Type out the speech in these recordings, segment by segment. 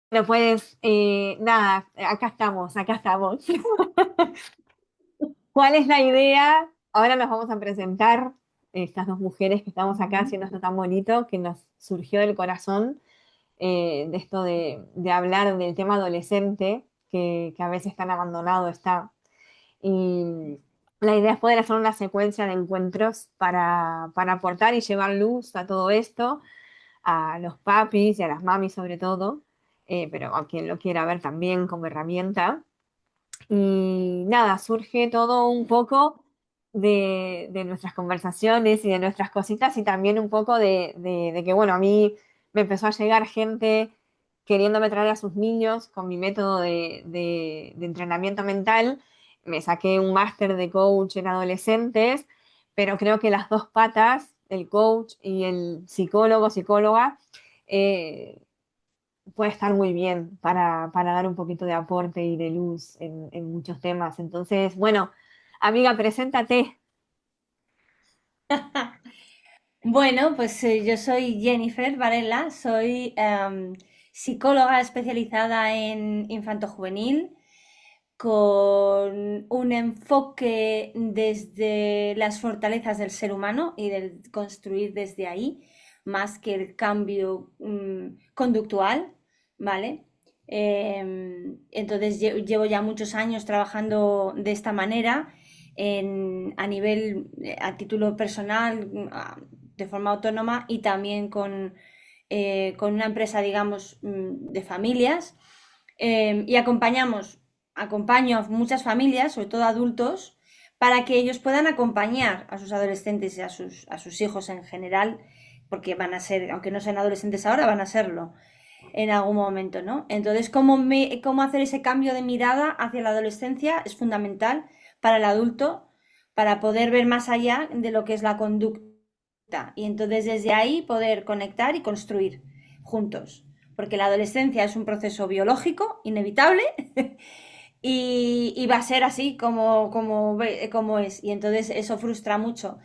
Bueno, pues nada, acá estamos, acá estamos. ¿Cuál es la idea? Ahora nos vamos a presentar estas dos mujeres que estamos acá haciendo esto tan bonito que nos surgió del corazón, de esto de hablar del tema adolescente, que a veces tan abandonado está. Y la idea es poder hacer una secuencia de encuentros para aportar y llevar luz a todo esto, a los papis y a las mamis sobre todo, pero a quien lo quiera ver también como herramienta. Y nada, surge todo un poco de nuestras conversaciones y de nuestras cositas y también un poco de que, bueno, a mí me empezó a llegar gente queriéndome traer a sus niños con mi método de entrenamiento mental. Me saqué un máster de coach en adolescentes, pero creo que las dos patas, el coach y el psicólogo, psicóloga, eh, puede estar muy bien para dar un poquito de aporte y de luz en muchos temas. Entonces, bueno, amiga, preséntate. Bueno, pues yo soy Jennifer Varela, soy psicóloga especializada en infanto-juvenil con un enfoque desde las fortalezas del ser humano y del construir desde ahí, más que el cambio conductual, ¿vale? Entonces llevo ya muchos años trabajando de esta manera a nivel, a título personal, de forma autónoma y también con una empresa, digamos, de familias. Y acompaño a muchas familias, sobre todo adultos, para que ellos puedan acompañar a sus adolescentes y a sus hijos en general, porque van a ser, aunque no sean adolescentes ahora, van a serlo en algún momento, ¿no? Entonces, cómo hacer ese cambio de mirada hacia la adolescencia es fundamental para el adulto, para poder ver más allá de lo que es la conducta y entonces desde ahí poder conectar y construir juntos. Porque la adolescencia es un proceso biológico inevitable y va a ser así como es. Y entonces eso frustra mucho.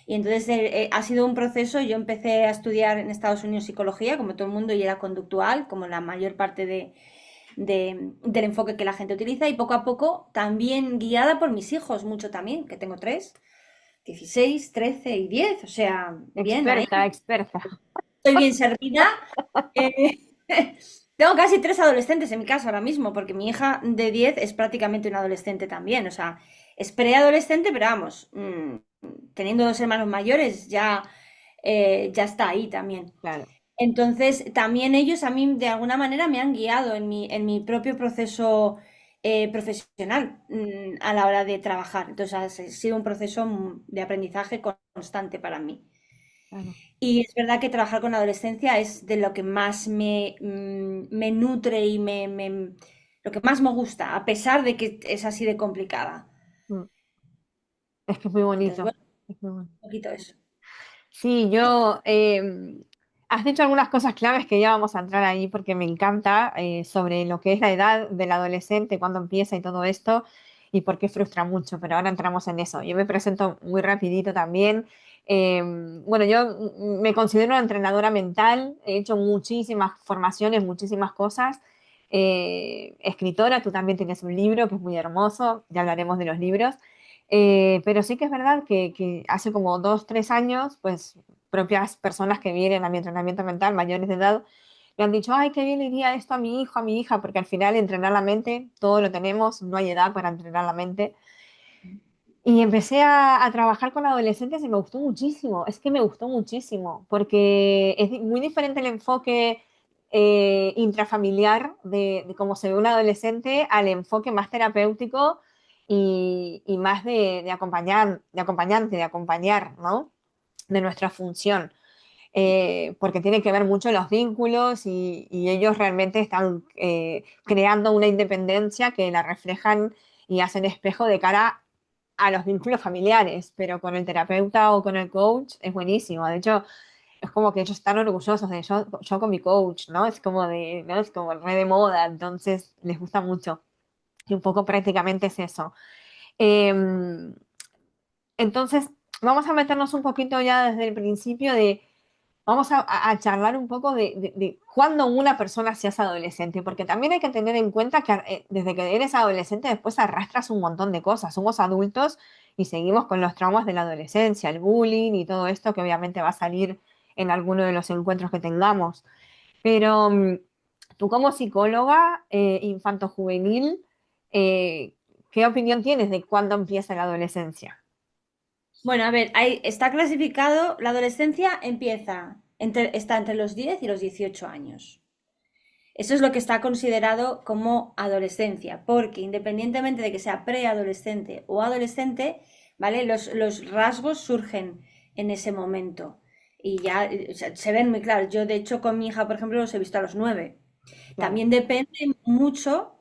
Y entonces ha sido un proceso, yo empecé a estudiar en Estados Unidos psicología, como todo el mundo, y era conductual, como la mayor parte del enfoque que la gente utiliza, y poco a poco también guiada por mis hijos, mucho también, que tengo tres, 16 13 y 10, o sea, bien ahí, Experta, experta. estoy bien servida. Eh, tengo casi tres adolescentes en mi casa ahora mismo, porque mi hija de 10 es prácticamente una adolescente también, o sea, es preadolescente, pero vamos, teniendo dos hermanos mayores ya está ahí también. Claro. Entonces, también ellos a mí de alguna manera me han guiado en mi propio proceso profesional a la hora de trabajar. Entonces, ha sido un proceso de aprendizaje constante para mí. Claro. Y es verdad que trabajar con adolescencia es de lo que más me nutre y lo que más me gusta, a pesar de que es así de complicada. Mm. Es que es muy Entonces, bonito. bueno, Es muy bonito. un poquito eso. Sí, yo, has dicho algunas cosas claves que ya vamos a entrar ahí porque me encanta, sobre lo que es la edad del adolescente, cuándo empieza y todo esto y por qué frustra mucho, pero ahora entramos en eso. Yo me presento muy rapidito también. Eh, bueno, yo me considero una entrenadora mental, he hecho muchísimas formaciones, muchísimas cosas. Escritora, tú también tienes un libro que es muy hermoso, ya hablaremos de los libros. Pero sí que es verdad que hace como 2, 3 años, pues propias personas que vienen a mi entrenamiento mental, mayores de edad, me han dicho, ay, qué bien le iría esto a mi hijo, a mi hija, porque al final entrenar la mente, todo lo tenemos, no hay edad para entrenar la mente. Y empecé a trabajar con adolescentes y me gustó muchísimo, es que me gustó muchísimo, porque es muy diferente el enfoque intrafamiliar de cómo se ve un adolescente al enfoque más terapéutico y más de acompañar, de acompañante, de acompañar, ¿no? De nuestra función. Porque tiene que ver mucho los vínculos y ellos realmente están creando una independencia que la reflejan y hacen espejo de cara a los vínculos familiares, pero con el terapeuta o con el coach es buenísimo. De hecho, es como que ellos están orgullosos de yo con mi coach, ¿no? Es como de, ¿no? Es como re de moda, entonces les gusta mucho. Y un poco prácticamente es eso. Eh, entonces, vamos a meternos un poquito ya desde el principio de vamos a charlar un poco de cuándo una persona se hace adolescente, porque también hay que tener en cuenta que desde que eres adolescente después arrastras un montón de cosas. Somos adultos y seguimos con los traumas de la adolescencia, el bullying y todo esto que obviamente va a salir en alguno de los encuentros que tengamos. Pero tú como psicóloga infanto-juvenil, ¿qué opinión tienes de cuándo empieza la adolescencia? Bueno, a ver, ahí está clasificado, la adolescencia está entre los 10 y los 18 años. Eso es lo que está considerado como adolescencia, porque independientemente de que sea preadolescente o adolescente, ¿vale? Los rasgos surgen en ese momento y ya o sea, se ven muy claros. Yo, de hecho, con mi hija, por ejemplo, los he visto a los 9. Claro, También depende mucho,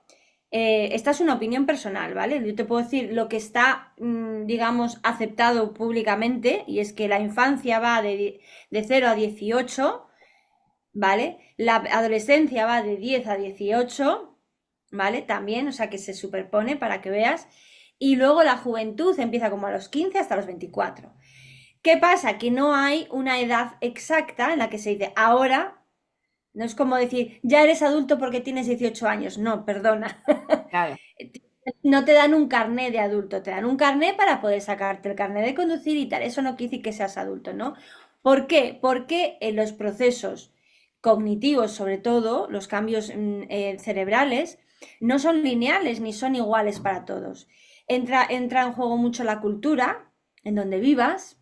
esta es una opinión personal, ¿vale? Yo te puedo decir lo que está, digamos, aceptado públicamente, y es que la infancia va de 0 a 18, ¿vale? La adolescencia va de 10 a 18, ¿vale? También, o sea que se superpone para que veas. Y luego la juventud empieza como a los 15 hasta los 24. ¿Qué pasa? Que no hay una edad exacta en la que se dice ahora, no es como decir ya eres adulto porque tienes 18 años. No, perdona. claro. No te dan un carné de adulto, te dan un carné para poder sacarte el carné de conducir y tal. Eso no quiere decir que seas adulto, ¿no? ¿Por qué? Porque en los procesos cognitivos, sobre todo, los cambios cerebrales, no son lineales ni son iguales para todos. Entra en juego mucho la cultura en donde vivas,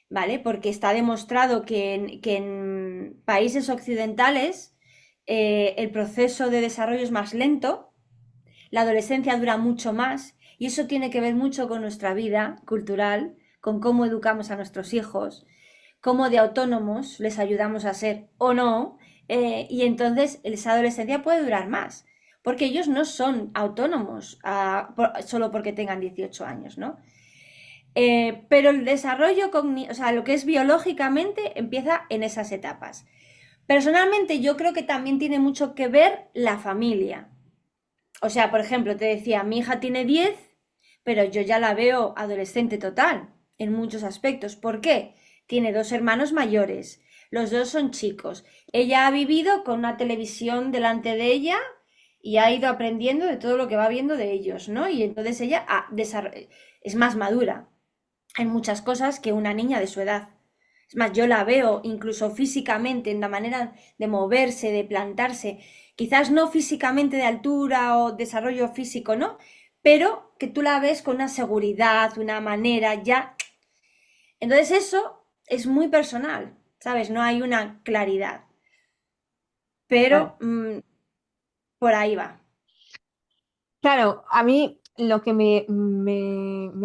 ¿vale? Porque está demostrado que en países occidentales el proceso de desarrollo es más lento, la adolescencia dura mucho más y eso tiene que ver mucho con nuestra vida cultural, con cómo educamos a nuestros hijos, cómo de autónomos les ayudamos a ser o no, y entonces esa adolescencia puede durar más, porque ellos no son autónomos solo porque tengan 18 años, ¿no? Pero el desarrollo cognitivo, o sea, lo que es biológicamente, empieza en esas etapas. Personalmente, yo creo que también tiene mucho que ver la familia. O sea, por ejemplo, te decía, mi hija tiene 10, pero yo ya la veo adolescente total en muchos aspectos. ¿Por qué? Tiene dos hermanos mayores, los dos son chicos. Ella ha vivido con una televisión delante de ella y ha ido aprendiendo de todo lo que va viendo de ellos, ¿no? Y entonces ella es más madura en muchas cosas que una niña de su edad. Es más, yo la veo incluso físicamente, en la manera de moverse, de plantarse, quizás no físicamente de altura o desarrollo físico, ¿no? Pero que tú la ves con una seguridad, una manera ya. Entonces eso es muy personal, ¿sabes? No hay una claridad, Claro. pero por ahí va. Claro, a mí lo que me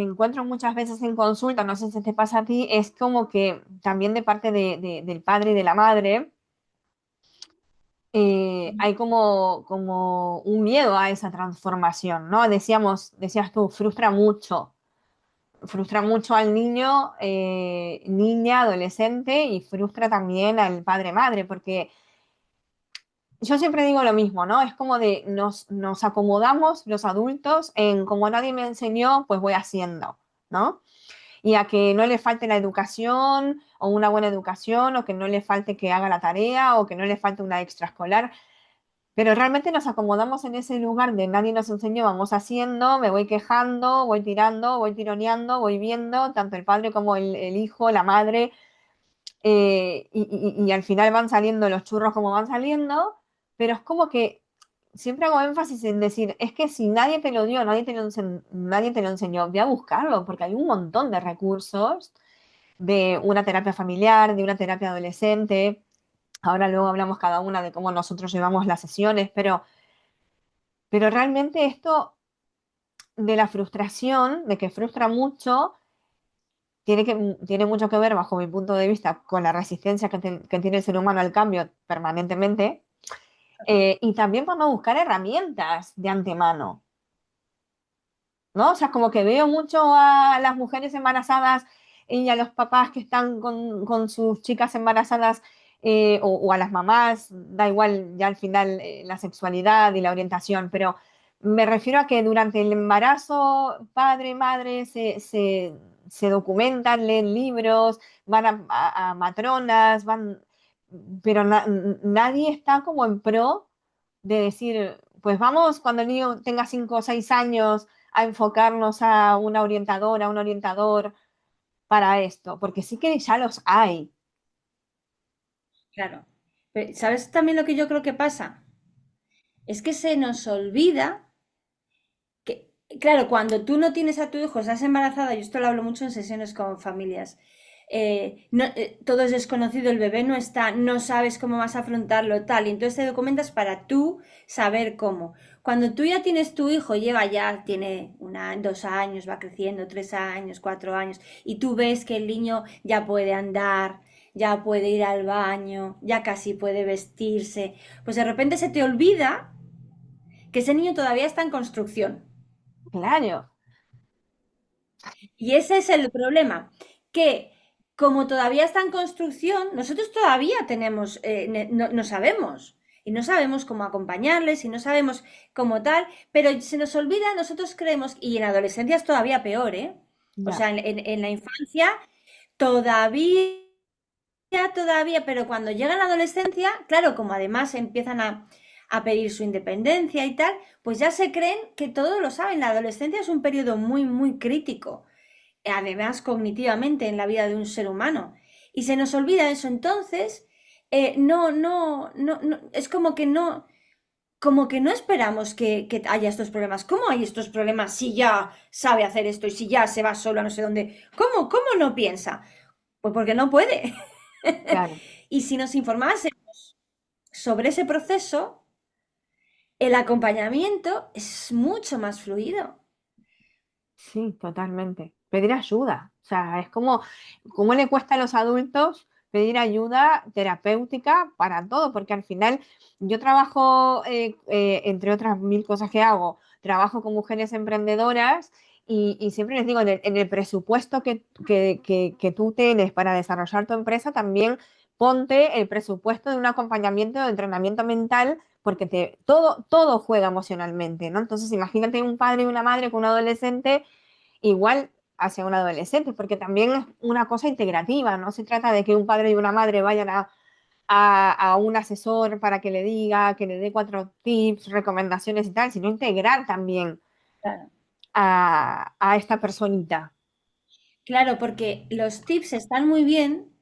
encuentro muchas veces en consulta, no sé si te pasa a ti, es como que también de parte del padre y de la madre, hay como un miedo a esa transformación, ¿no? Decías tú, frustra mucho al niño, niña, adolescente y frustra también al padre-madre, porque yo siempre digo lo mismo, ¿no? Es como de nos acomodamos los adultos en como nadie me enseñó, pues voy haciendo, ¿no? Y a que no le falte la educación o una buena educación o que no le falte que haga la tarea o que no le falte una extraescolar. Pero realmente nos acomodamos en ese lugar de nadie nos enseñó, vamos haciendo, me voy quejando, voy tirando, voy tironeando, voy viendo, tanto el padre como el hijo, la madre, y al final van saliendo los churros como van saliendo, pero es como que siempre hago énfasis en decir, es que si nadie te lo dio, nadie te lo enseñó, ve a buscarlo, porque hay un montón de recursos de una terapia familiar, de una terapia adolescente. Ahora luego hablamos cada una de cómo nosotros llevamos las sesiones, pero realmente esto de la frustración, de que frustra mucho, tiene mucho que ver, bajo mi punto de vista, con la resistencia que tiene el ser humano al cambio permanentemente, y también vamos a buscar herramientas de antemano, ¿no? O sea, como que veo mucho a las mujeres embarazadas y a los papás que están con sus chicas embarazadas, o a las mamás, da igual ya al final la sexualidad y la orientación, pero me refiero a que durante el embarazo, padre, madre, se documentan, leen libros, van a matronas, pero nadie está como en pro de decir, pues vamos cuando el niño tenga 5 o 6 años a enfocarnos a una orientadora, a un orientador para esto, porque sí que ya los hay. Claro. Pero, ¿sabes también lo que yo creo que pasa? Es que se nos olvida que, claro, cuando tú no tienes a tu hijo, estás embarazada, yo esto lo hablo mucho en sesiones con familias, todo es desconocido, el bebé no está, no sabes cómo vas a afrontarlo, tal, y entonces te documentas para tú saber cómo. Cuando tú ya tienes tu hijo, tiene 2 años, va creciendo, 3 años, 4 años, y tú ves que el niño ya puede andar, ya puede ir al baño, ya casi puede vestirse, pues de repente se te olvida que ese niño todavía está en construcción. Claro, Y ese es el problema, que como todavía está en construcción, nosotros todavía tenemos, no sabemos, y no sabemos cómo acompañarles, y no sabemos cómo tal, pero se nos olvida, nosotros creemos, y en la adolescencia es todavía peor, ¿eh? O ya, sea, en la infancia todavía, todavía, pero cuando llega la adolescencia, claro, como además empiezan a pedir su independencia y tal, pues ya se creen que todo lo saben. La adolescencia es un periodo muy, muy crítico además cognitivamente en la vida de un ser humano. Y se nos olvida eso. Entonces, es como que no esperamos que haya estos problemas. ¿Cómo hay estos problemas si ya sabe hacer esto y si ya se va solo a no sé dónde? ¿Cómo no piensa? Pues porque no puede. claro. Y si nos informásemos sobre ese proceso, el acompañamiento es mucho más fluido. Sí, totalmente. Pedir ayuda. O sea, es como, ¿cómo le cuesta a los adultos pedir ayuda terapéutica para todo? Porque al final yo trabajo, entre otras mil cosas que hago, trabajo con mujeres emprendedoras y siempre les digo, en el presupuesto que tú tienes para desarrollar tu empresa, también ponte el presupuesto de un acompañamiento de entrenamiento mental porque todo juega emocionalmente, ¿no? Entonces, imagínate un padre y una madre con un adolescente igual hacia un adolescente, porque también es una cosa integrativa, no se trata de que un padre y una madre vayan a un asesor para que le diga, que le dé 4 tips, recomendaciones y tal, sino integrar también Claro. a esta personita. Claro, porque los tips están muy bien,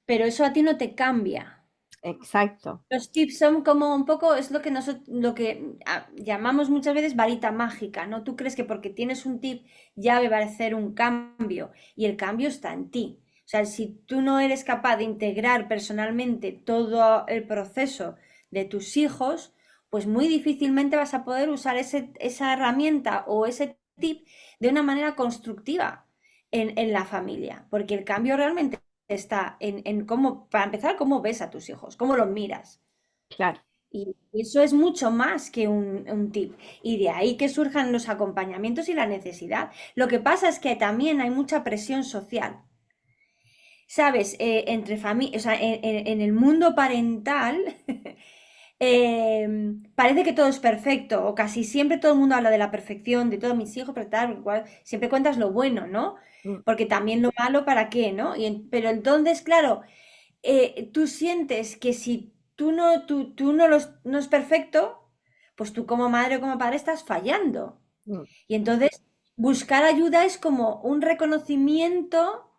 pero eso a ti no te cambia. Exacto, Los tips son como un poco, es lo que llamamos muchas veces varita mágica, ¿no? Tú crees que porque tienes un tip ya va a hacer un cambio y el cambio está en ti. O sea, si tú no eres capaz de integrar personalmente todo el proceso de tus hijos, pues muy difícilmente vas a poder usar esa herramienta o ese tip de una manera constructiva en la familia, porque el cambio realmente está en cómo, para empezar, cómo ves a tus hijos, cómo los miras. claro. Y eso es mucho más que un tip. Y de ahí que surjan los acompañamientos y la necesidad. Lo que pasa es que también hay mucha presión social. ¿Sabes? Entre familias, o sea, en el mundo parental, parece que todo es perfecto, o casi siempre todo el mundo habla de la perfección, de todos mis hijos, pero tal, igual, siempre cuentas lo bueno, ¿no? Mm, Porque también lo malo, ¿para qué, no? Pero entonces, claro, tú sientes que si tú no es perfecto, pues tú como madre o como padre estás fallando. mm, Y entonces buscar ayuda es como un reconocimiento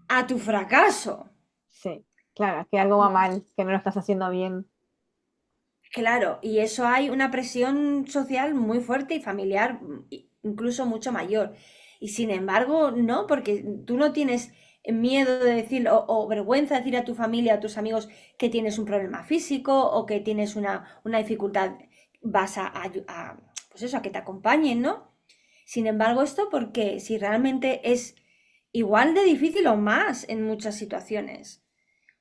a tu fracaso. sí, claro, que algo va mal, que no lo estás haciendo bien. Claro, y eso hay una presión social muy fuerte y familiar, incluso mucho mayor. Y sin embargo, no, porque tú no tienes miedo de decir o vergüenza de decir a tu familia, a tus amigos que tienes un problema físico o que tienes una dificultad, vas pues eso, a que te acompañen, ¿no? Sin embargo, esto porque si realmente es igual de difícil o más en muchas situaciones,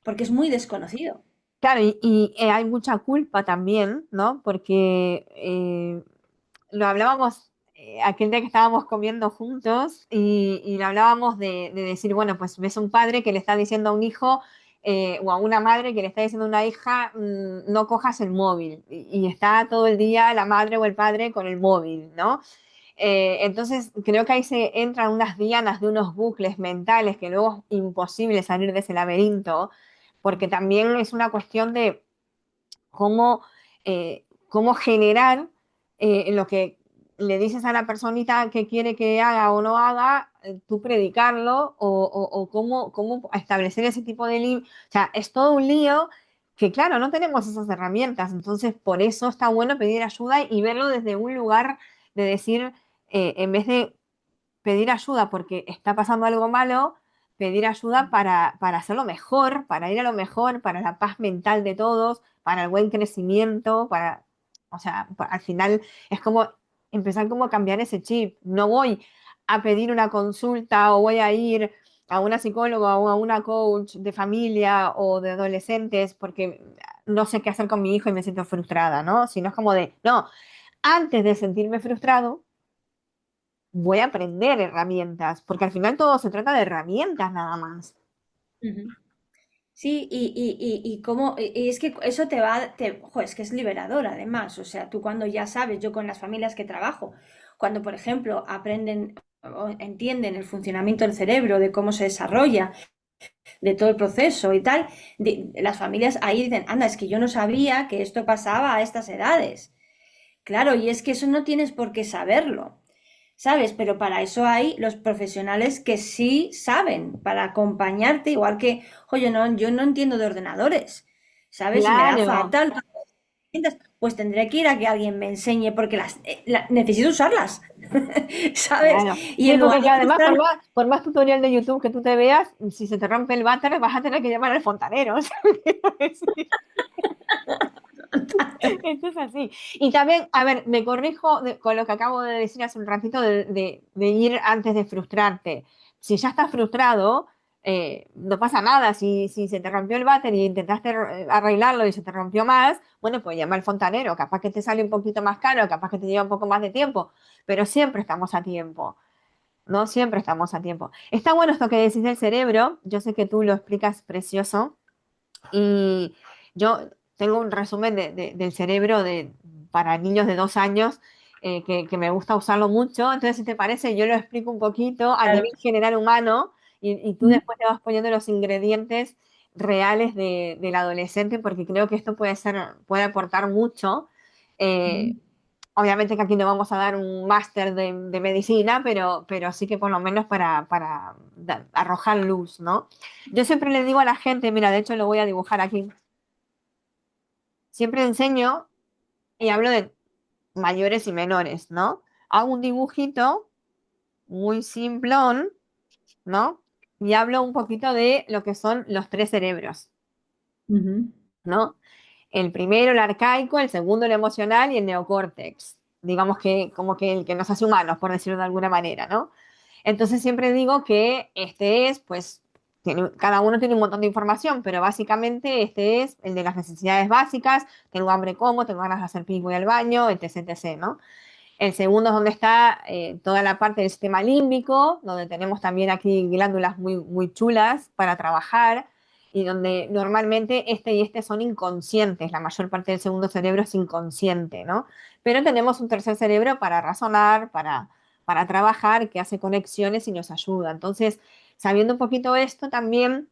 porque es muy desconocido. Claro, y hay mucha culpa también, ¿no? Porque lo hablábamos aquel día que estábamos comiendo juntos y lo hablábamos de decir, bueno, pues ves a un padre que le está diciendo a un hijo o a una madre que le está diciendo a una hija, no cojas el móvil y está todo el día la madre o el padre con el móvil, ¿no? Entonces, creo que ahí se entran unas dianas de unos bucles mentales que luego es imposible salir de ese laberinto, porque también es una cuestión de cómo generar lo que le dices a la personita que quiere que haga o no haga, tú predicarlo o cómo establecer ese tipo de lío. O sea, es todo un lío que, claro, no tenemos esas herramientas. Entonces, por eso está bueno pedir ayuda y verlo desde un lugar de decir, en vez de pedir ayuda porque está pasando algo malo, pedir ayuda para hacerlo mejor, para ir a lo mejor, para la paz mental de todos, para el buen crecimiento, o sea, al final es como empezar como a cambiar ese chip. No voy a pedir una consulta o voy a ir a una psicóloga o a una coach de familia o de adolescentes porque no sé qué hacer con mi hijo y me siento frustrada, ¿no? Sino es como de, no, antes de sentirme frustrado, voy a aprender herramientas, porque al final todo se trata de herramientas nada más. Ujú. Sí, y cómo, y es que eso ojo, es que es liberador además, o sea, tú cuando ya sabes, yo con las familias que trabajo, cuando por ejemplo aprenden o entienden el funcionamiento del cerebro, de cómo se desarrolla, de todo el proceso y tal, las familias ahí dicen, anda, es que yo no sabía que esto pasaba a estas edades. Claro, y es que eso no tienes por qué saberlo. ¿Sabes? Pero para eso hay los profesionales que sí saben, para acompañarte, igual que, oye, no, yo no entiendo de ordenadores, ¿sabes? Y me da Claro, fatal, pues tendré que ir a que alguien me enseñe porque necesito usarlas, ¿sabes? claro. Y Sí, en lugar porque que de además, frustrarme, por más tutorial de YouTube que tú te veas, si se te rompe el váter, vas a tener que llamar al fontanero. O sea, quiero decir, esto es así. Y también, a ver, me corrijo con lo que acabo de decir hace un ratito de ir antes de frustrarte. Si ya estás frustrado, no pasa nada. Si se te rompió el váter y intentaste arreglarlo y se te rompió más, bueno, pues llama al fontanero. Capaz que te sale un poquito más caro, capaz que te lleva un poco más de tiempo, pero siempre estamos a tiempo. ¿No? Siempre estamos a tiempo. Está bueno esto que decís del cerebro. Yo sé que tú lo explicas precioso. Y yo tengo un resumen del cerebro para niños de 2 años que me gusta usarlo mucho. Entonces, si te parece, yo lo explico un poquito a claro. nivel general humano y tú después te vas poniendo los ingredientes reales del adolescente porque creo que esto puede aportar mucho. Eh, Obviamente que aquí no vamos a dar un máster de medicina, pero sí que por lo menos para arrojar luz, ¿no? Yo siempre le digo a la gente, mira, de hecho lo voy a dibujar aquí, siempre enseño y hablo de mayores y menores, ¿no? Hago un dibujito muy simplón, ¿no? Y hablo un poquito de lo que son los tres cerebros, Ujú. ¿no? El primero, el arcaico, el segundo, el emocional y el neocórtex. Digamos que como que el que nos hace humanos, por decirlo de alguna manera, ¿no? Entonces siempre digo que este es, pues, cada uno tiene un montón de información, pero básicamente este es el de las necesidades básicas, tengo hambre como, tengo ganas de hacer pis, voy al baño, etc, etc, ¿no? El segundo es donde está toda la parte del sistema límbico, donde tenemos también aquí glándulas muy, muy chulas para trabajar y donde normalmente este y este son inconscientes. La mayor parte del segundo cerebro es inconsciente, ¿no? Pero tenemos un tercer cerebro para razonar, para trabajar, que hace conexiones y nos ayuda. Entonces, sabiendo un poquito esto también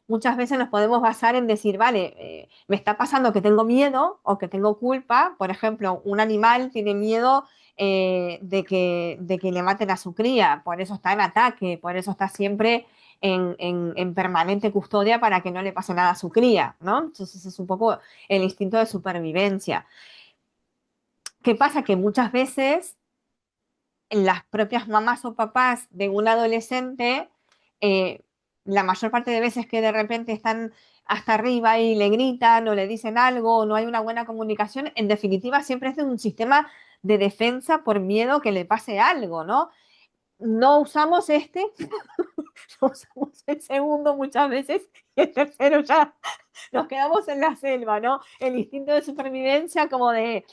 muchas veces nos podemos basar en decir, vale, me está pasando que tengo miedo o que tengo culpa. Por ejemplo, un animal tiene miedo de que le maten a su cría, por eso está en ataque, por eso está siempre en permanente custodia para que no le pase nada a su cría, ¿no? Entonces es un poco el instinto de supervivencia. ¿Qué pasa? Que muchas veces las propias mamás o papás de un adolescente, eh, la mayor parte de veces que de repente están hasta arriba y le gritan o le dicen algo o no hay una buena comunicación, en definitiva siempre es de un sistema de defensa por miedo que le pase algo, ¿no? No usamos este, no usamos el segundo muchas veces y el tercero ya nos quedamos en la selva, ¿no? El instinto de supervivencia como de,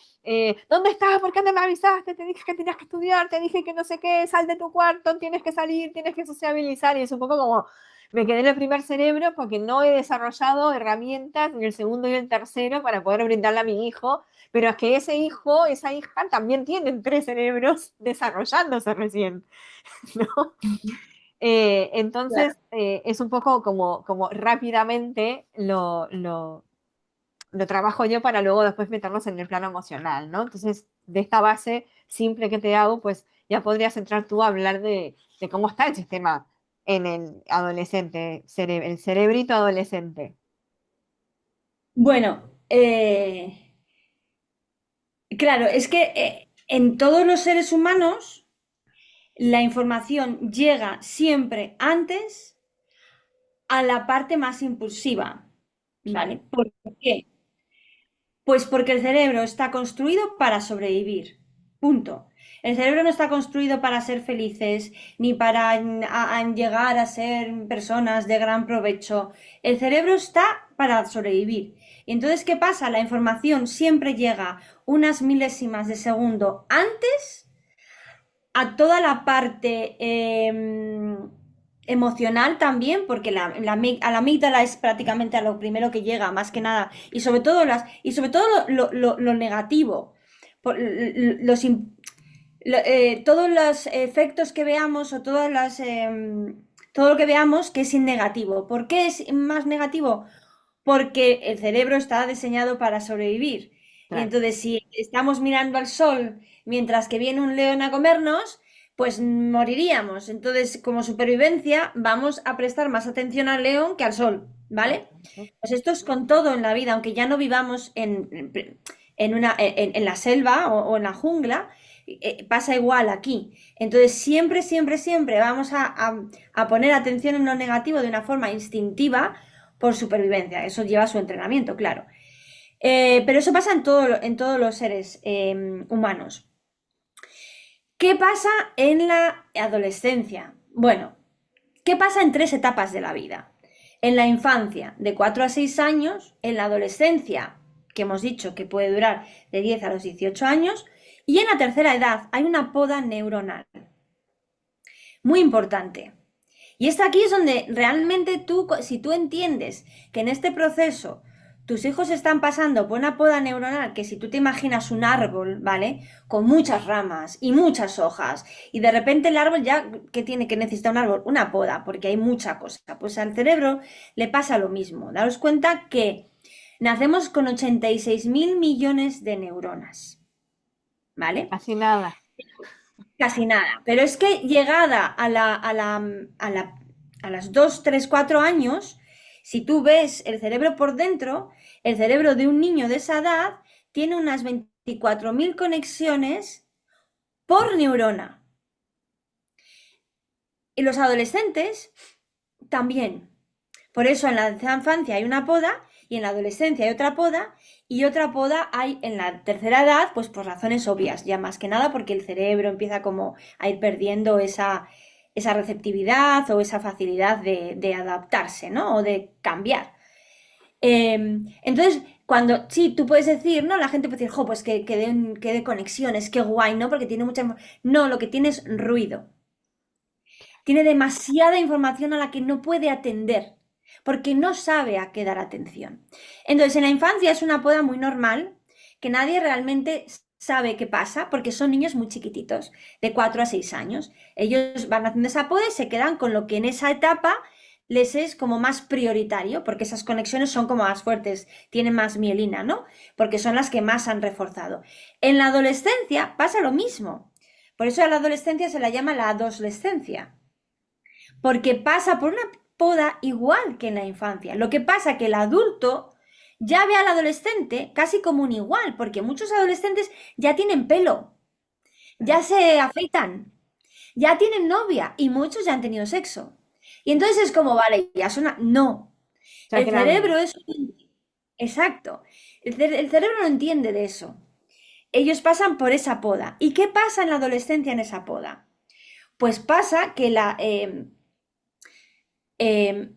¿dónde estás? ¿Por qué no me avisaste? Te dije que tenías que estudiar, te dije que no sé qué, sal de tu cuarto, tienes que salir, tienes que sociabilizar y es un poco como, Me quedé en el primer cerebro porque no he desarrollado herramientas en el segundo y el tercero para poder brindarle a mi hijo, pero es que ese hijo, esa hija también tienen tres cerebros desarrollándose recién, ¿no? Claro. Entonces, es un poco como rápidamente lo trabajo yo para luego después meternos en el plano emocional, ¿no? Entonces, de esta base simple que te hago, pues ya podrías entrar tú a hablar de cómo está el sistema en el adolescente, el cerebrito adolescente. Bueno, claro, es que en todos los seres humanos la información llega siempre antes a la parte más impulsiva, ¿vale? Claro. ¿Por qué? Pues porque el cerebro está construido para sobrevivir. Punto. El cerebro no está construido para ser felices ni para llegar a ser personas de gran provecho. El cerebro está para sobrevivir. Y entonces, ¿qué pasa? La información siempre llega unas milésimas de segundo antes a toda la parte emocional también, porque a la amígdala es prácticamente a lo primero que llega, más que nada, y sobre todo lo negativo, los, todos los efectos que veamos o todo lo que veamos que es negativo. ¿Por qué es más negativo? Porque el cerebro está diseñado para sobrevivir. Y Claro. entonces, si estamos mirando al sol mientras que viene un león a comernos, pues moriríamos. Entonces, como supervivencia, vamos a prestar más atención al león que al sol, ¿vale? Exacto. Pues esto es con todo en la vida, aunque ya no vivamos en la selva o en la jungla, pasa igual aquí. Entonces, siempre, siempre, siempre vamos a poner atención en lo negativo de una forma instintiva por supervivencia. Eso lleva su entrenamiento, claro. Pero eso pasa en todos los seres humanos. ¿Qué pasa en la adolescencia? Bueno, ¿qué pasa en tres etapas de la vida? En la infancia, de 4 a 6 años, en la adolescencia, que hemos dicho que puede durar de 10 a los 18 años, y en la tercera edad hay una poda neuronal. Muy importante. Y esto aquí es donde realmente tú, si tú entiendes que en este proceso tus hijos están pasando por una poda neuronal, que si tú te imaginas un árbol, ¿vale? Con muchas ramas y muchas hojas, y de repente el árbol ya, ¿qué tiene que necesitar un árbol? Una poda, porque hay mucha cosa. Pues al cerebro le pasa lo mismo. Daros cuenta que nacemos con 86.000 millones de neuronas, ¿vale? Así nada. Casi nada. Pero es que llegada a las 2 3 4 años, si tú ves el cerebro por dentro, el cerebro de un niño de esa edad tiene unas 24.000 conexiones por neurona. Y los adolescentes también. Por eso en la infancia hay una poda y en la adolescencia hay otra poda y otra poda hay en la tercera edad, pues por razones obvias, ya más que nada porque el cerebro empieza como a ir perdiendo esa receptividad o esa facilidad de adaptarse, ¿no? O de cambiar. Entonces, cuando sí, tú puedes decir, ¿no? La gente puede decir, jo, pues que de conexiones, qué guay, ¿no? Porque tiene mucha... No, lo que tiene es ruido. Tiene demasiada información a la que no puede atender, porque no sabe a qué dar atención. Entonces, en la infancia es una poda muy normal, que nadie realmente sabe qué pasa, porque son niños muy chiquititos, de 4 a 6 años. Ellos van haciendo esa poda y se quedan con lo que en esa etapa les es como más prioritario, porque esas conexiones son como más fuertes, tienen más mielina, ¿no? Porque son las que más han reforzado. En la adolescencia pasa lo mismo. Por eso a la adolescencia se la llama la adolescencia, porque pasa por una poda igual que en la infancia. Lo que pasa que el adulto ya ve al adolescente casi como un igual, porque muchos adolescentes ya tienen pelo, ya se afeitan, ya tienen novia y muchos ya han tenido sexo. Y entonces es como, vale, ya suena... No, Ya el cerebro grande. es... Exacto, el cerebro no entiende de eso. Ellos pasan por esa poda. ¿Y qué pasa en la adolescencia en esa poda? Pues pasa que eh,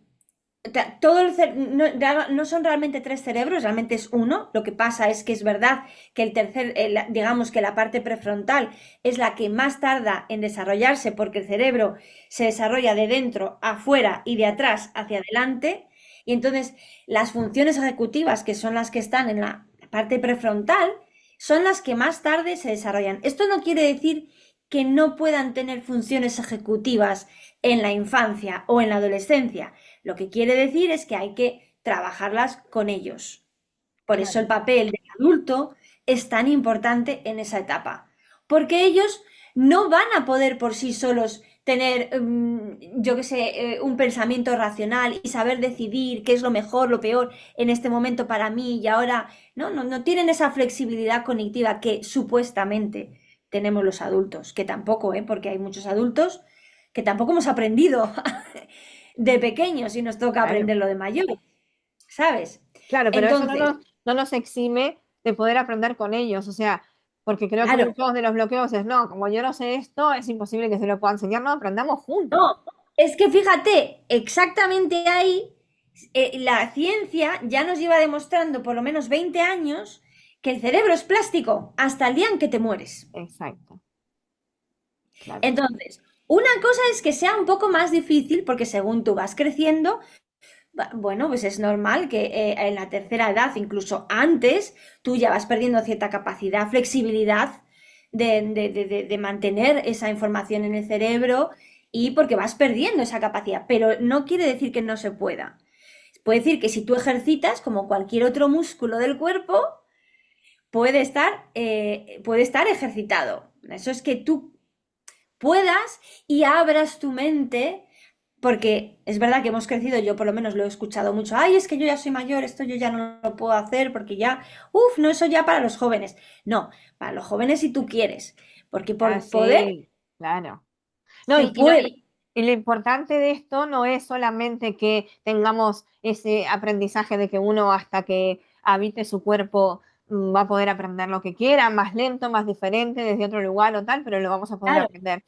todo no, no son realmente tres cerebros, realmente es uno. Lo que pasa es que es verdad que el tercer, digamos que la parte prefrontal es la que más tarda en desarrollarse porque el cerebro se desarrolla de dentro a afuera y de atrás hacia adelante. Y entonces las funciones ejecutivas, que son las que están en la parte prefrontal, son las que más tarde se desarrollan. Esto no quiere decir que no puedan tener funciones ejecutivas en la infancia o en la adolescencia. Lo que quiere decir es que hay que trabajarlas con ellos. Por eso Claro. el papel del adulto es tan importante en esa etapa, porque ellos no van a poder por sí solos tener, yo qué sé, un pensamiento racional y saber decidir qué es lo mejor, lo peor en este momento para mí y ahora, no tienen esa flexibilidad cognitiva que supuestamente tenemos los adultos, que tampoco, porque hay muchos adultos que tampoco hemos aprendido de pequeños y nos toca Claro. aprenderlo de mayor, ¿sabes? Claro, pero eso Entonces, no nos exime de poder aprender con ellos, o sea, porque creo que claro, muchos de los bloqueos es, no, como yo no sé esto, es imposible que se lo pueda enseñar, no, aprendamos juntos. no, es que fíjate, exactamente ahí, la ciencia ya nos lleva demostrando por lo menos 20 años que el cerebro es plástico hasta el día en que te mueres. Exacto, claro. Entonces, una cosa es que sea un poco más difícil porque según tú vas creciendo, bueno, pues es normal que en la tercera edad, incluso antes, tú ya vas perdiendo cierta capacidad, flexibilidad de mantener esa información en el cerebro y porque vas perdiendo esa capacidad, pero no quiere decir que no se pueda. Puede decir que si tú ejercitas, como cualquier otro músculo del cuerpo, puede estar ejercitado. Eso es que tú puedas y abras tu mente, porque es verdad que hemos crecido, yo por lo menos lo he escuchado mucho, ay, es que yo ya soy mayor, esto yo ya no lo puedo hacer porque ya, no, eso ya para los jóvenes. No, para los jóvenes si tú quieres, porque Ah, por poder sí, claro. No, se puede. y lo importante de esto no es solamente que tengamos ese aprendizaje de que uno hasta que habite su cuerpo va a poder aprender lo que quiera, más lento, más diferente, desde otro lugar o tal, pero lo vamos a poder Claro, aprender.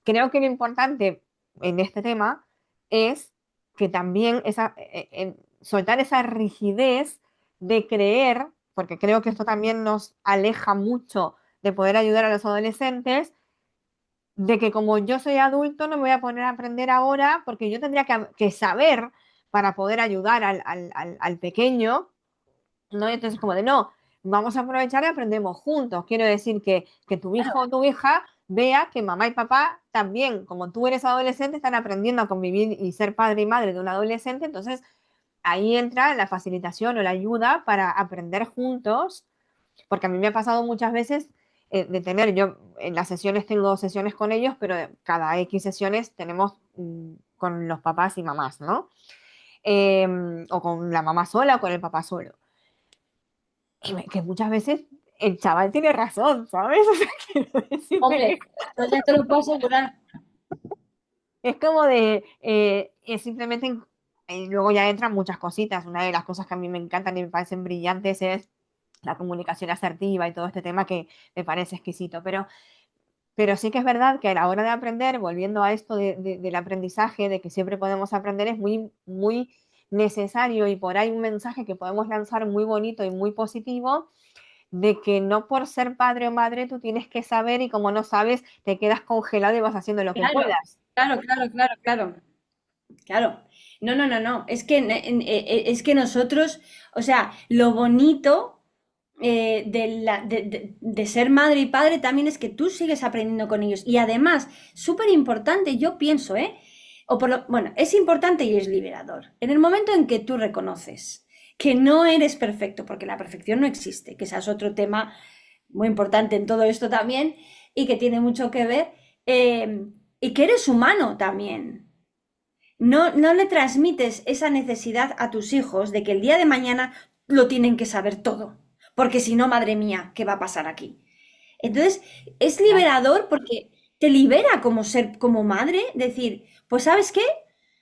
Creo que lo importante en este tema es que también soltar esa rigidez de creer, porque creo que esto también nos aleja mucho de poder ayudar a los adolescentes, de que como yo soy adulto no me voy a poner a aprender ahora porque yo tendría que saber para poder ayudar al pequeño, ¿no? Y entonces como de no, vamos a aprovechar y aprendemos juntos. Quiero decir que tu hijo o tu hija vea que mamá y papá también, como tú eres adolescente, están aprendiendo a convivir y ser padre y madre de un adolescente, entonces ahí entra la facilitación o la ayuda para aprender juntos, porque a mí me ha pasado muchas veces de tener, yo en las sesiones tengo sesiones con ellos, pero cada X sesiones tenemos con los papás y mamás, ¿no? O con la mamá sola o con el papá solo. Que muchas veces el chaval tiene razón, ¿sabes? O sea, quiero decirte, hombre, pues ya te lo puedo asegurar. es como de, es simplemente, luego ya entran muchas cositas. Una de las cosas que a mí me encantan y me parecen brillantes es la comunicación asertiva y todo este tema que me parece exquisito. Pero sí que es verdad que a la hora de aprender, volviendo a esto del aprendizaje, de que siempre podemos aprender, es muy, muy necesario y por ahí un mensaje que podemos lanzar muy bonito y muy positivo de que no por ser padre o madre tú tienes que saber y como no sabes te quedas congelado y vas haciendo lo que Claro, puedas. claro, claro, claro, claro. Claro. No, no, no, no. Es que nosotros, o sea, lo bonito de ser madre y padre también es que tú sigues aprendiendo con ellos. Y además, súper importante, yo pienso, bueno, es importante y es liberador. En el momento en que tú reconoces que no eres perfecto, porque la perfección no existe, que ese es otro tema muy importante en todo esto también y que tiene mucho que ver, y que eres humano también. No le transmites esa necesidad a tus hijos de que el día de mañana lo tienen que saber todo. Porque si no, madre mía, ¿qué va a pasar aquí? Entonces, es Claro, liberador porque te libera como ser, como madre, decir, pues ¿sabes qué?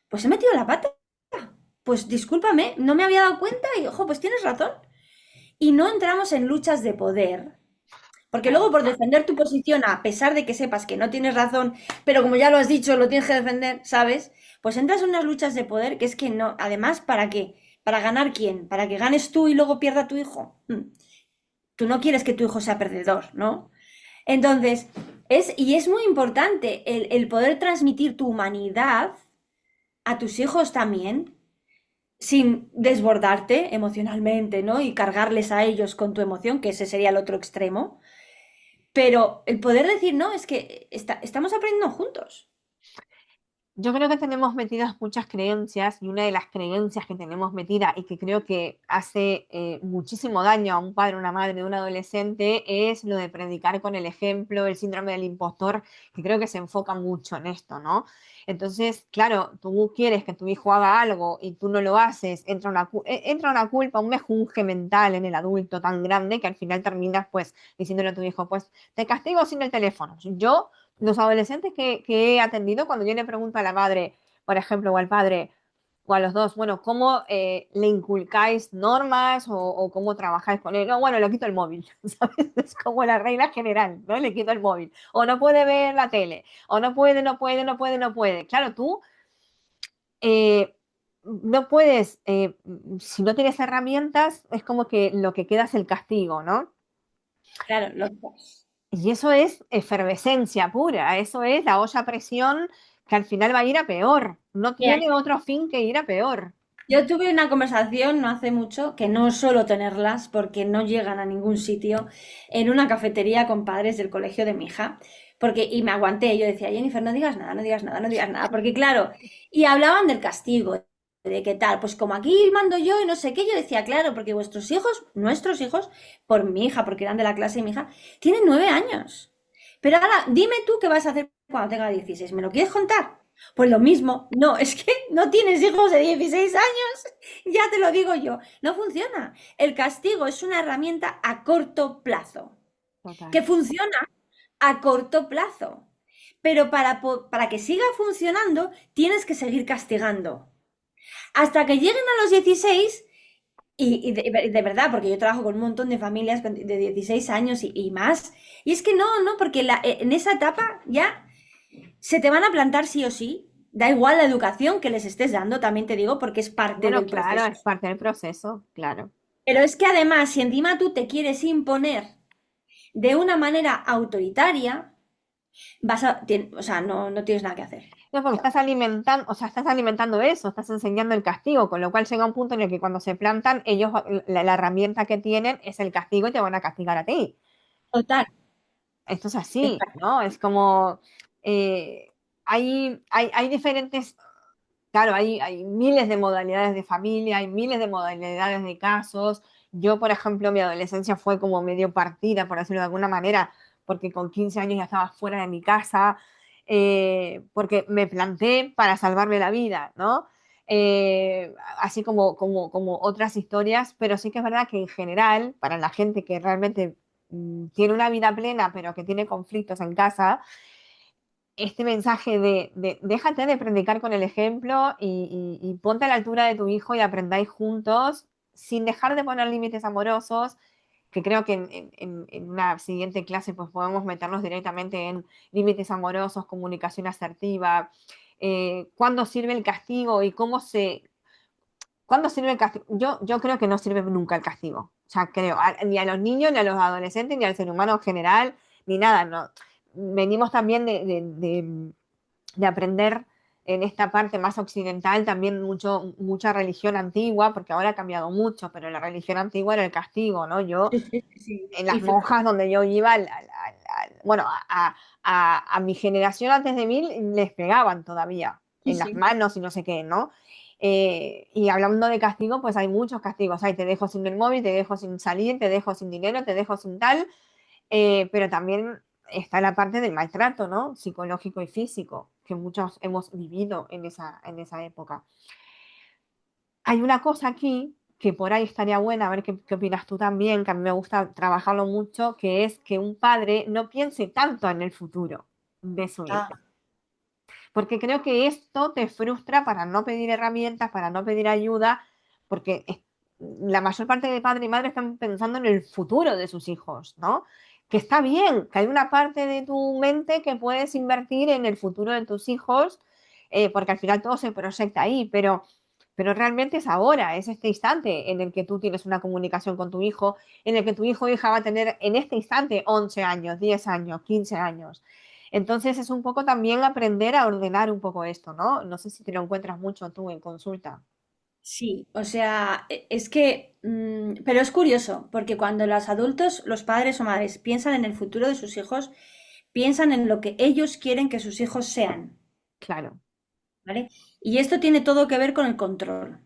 Pues he metido la pata. Pues discúlpame, no me había dado cuenta y, ojo, pues tienes razón. Y no entramos en luchas de poder, Porque claro. luego por defender tu posición, a pesar de que sepas que no tienes razón, pero como ya lo has dicho, lo tienes que defender, ¿sabes? Pues entras en unas luchas de poder que es que no, además, ¿para qué? ¿Para ganar quién? ¿Para que ganes tú y luego pierda tu hijo? Tú no quieres que tu hijo sea perdedor, ¿no? Entonces, y es muy importante el poder transmitir tu humanidad a tus hijos también, sin desbordarte emocionalmente, ¿no? Y cargarles a ellos con tu emoción, que ese sería el otro extremo. Pero el poder decir, no, es que estamos aprendiendo juntos. Yo creo que tenemos metidas muchas creencias y una de las creencias que tenemos metida y que creo que hace muchísimo daño a un padre, una madre, un adolescente es lo de predicar con el ejemplo, el síndrome del impostor, que creo que se enfoca mucho en esto, ¿no? Entonces, claro, tú quieres que tu hijo haga algo y tú no lo haces, entra una culpa, un mejunje mental en el adulto tan grande que al final terminas pues diciéndole a tu hijo, pues te castigo sin el teléfono. Yo los adolescentes que he atendido, cuando yo le pregunto a la madre, por ejemplo, o al padre, o a los dos, bueno, ¿cómo le inculcáis normas o cómo trabajáis con él? No, bueno, le quito el móvil, ¿sabes? Es como la regla general, ¿no? Le quito el móvil. O no puede ver la tele, o no puede, no puede, no puede, no puede. Claro, tú no puedes, si no tienes herramientas, es como que lo que queda es el castigo, ¿no? Claro, Y eso es efervescencia pura, eso es la olla a presión que al final va a ir a peor. No mira, tiene otro fin que ir a peor. yo tuve una conversación no hace mucho, que no suelo tenerlas porque no llegan a ningún sitio, en una cafetería con padres del colegio de mi hija, porque, y me aguanté, yo decía, Jennifer, no digas nada, no digas nada, no digas nada, porque claro, y hablaban del castigo, de qué tal, pues como aquí mando yo y no sé qué, yo decía, claro, porque vuestros hijos, nuestros hijos, por mi hija, porque eran de la clase de mi hija, tienen 9 años. Pero ahora, dime tú qué vas a hacer cuando tenga 16. ¿Me lo quieres contar? Pues lo mismo. No, es que no tienes hijos de 16 años. Ya te lo digo yo. No funciona. El castigo es una herramienta a corto plazo. Total. Que funciona a corto plazo. Pero para que siga funcionando, tienes que seguir castigando. Hasta que lleguen a los 16 y de verdad, porque yo trabajo con un montón de familias de 16 años y más. Y es que no, no, porque en esa etapa ya se te van a plantar sí o sí. Da igual la educación que les estés dando, también te digo, porque es parte Bueno, del claro, proceso. es parte del proceso, claro. Pero es que además, si encima tú te quieres imponer de una manera autoritaria, o sea, no, no tienes nada que hacer. No, porque estás alimentando, o sea, estás alimentando eso, estás enseñando el castigo, con lo cual llega un punto en el que cuando se plantan, ellos, la herramienta que tienen es el castigo y te van a castigar a ti. Total. Esto es así, ¿no? Es como, eh, hay diferentes. Claro, hay miles de modalidades de familia, hay miles de modalidades de casos. Yo, por ejemplo, mi adolescencia fue como medio partida, por decirlo de alguna manera, porque con 15 años ya estaba fuera de mi casa, porque me planté para salvarme la vida, ¿no? Así como otras historias, pero sí que es verdad que en general, para la gente que realmente tiene una vida plena, pero que tiene conflictos en casa, este mensaje de déjate de predicar con el ejemplo y ponte a la altura de tu hijo y aprendáis juntos sin dejar de poner límites amorosos, que creo que en una siguiente clase pues podemos meternos directamente en límites amorosos, comunicación asertiva, cuándo sirve el castigo y ¿cuándo sirve el castigo? Yo creo que no sirve nunca el castigo. O sea, creo, ni a los niños, ni a los adolescentes, ni al ser humano en general, ni nada, no. Venimos también de aprender en esta parte más occidental también mucha religión antigua, porque ahora ha cambiado mucho, pero la religión antigua era el castigo, ¿no? Yo, Sí, sí, sí. en las monjas donde yo iba, bueno, a mi generación antes de mí les pegaban todavía Sí, en las sí. manos y no sé qué, ¿no? Y hablando de castigo, pues hay muchos castigos. Hay, te dejo sin el móvil, te dejo sin salir, te dejo sin dinero, te dejo sin tal, pero también está la parte del maltrato, ¿no? Psicológico y físico, que muchos hemos vivido en esa época. Hay una cosa aquí que por ahí estaría buena, a ver qué opinas tú también, que a mí me gusta trabajarlo mucho, que es que un padre no piense tanto en el futuro de su hijo. Ah, Porque creo que esto te frustra para no pedir herramientas, para no pedir ayuda, porque la mayor parte de padre y madre están pensando en el futuro de sus hijos, ¿no? que está bien, que hay una parte de tu mente que puedes invertir en el futuro de tus hijos, porque al final todo se proyecta ahí, pero realmente es ahora, es este instante en el que tú tienes una comunicación con tu hijo, en el que tu hijo o hija va a tener en este instante 11 años, 10 años, 15 años. Entonces es un poco también aprender a ordenar un poco esto, ¿no? No sé si te lo encuentras mucho tú en consulta. Sí, o sea, es que, pero es curioso, porque cuando los adultos, los padres o madres piensan en el futuro de sus hijos, piensan en lo que ellos quieren que sus hijos sean, Claro, ¿vale? Y esto tiene todo que ver con el control,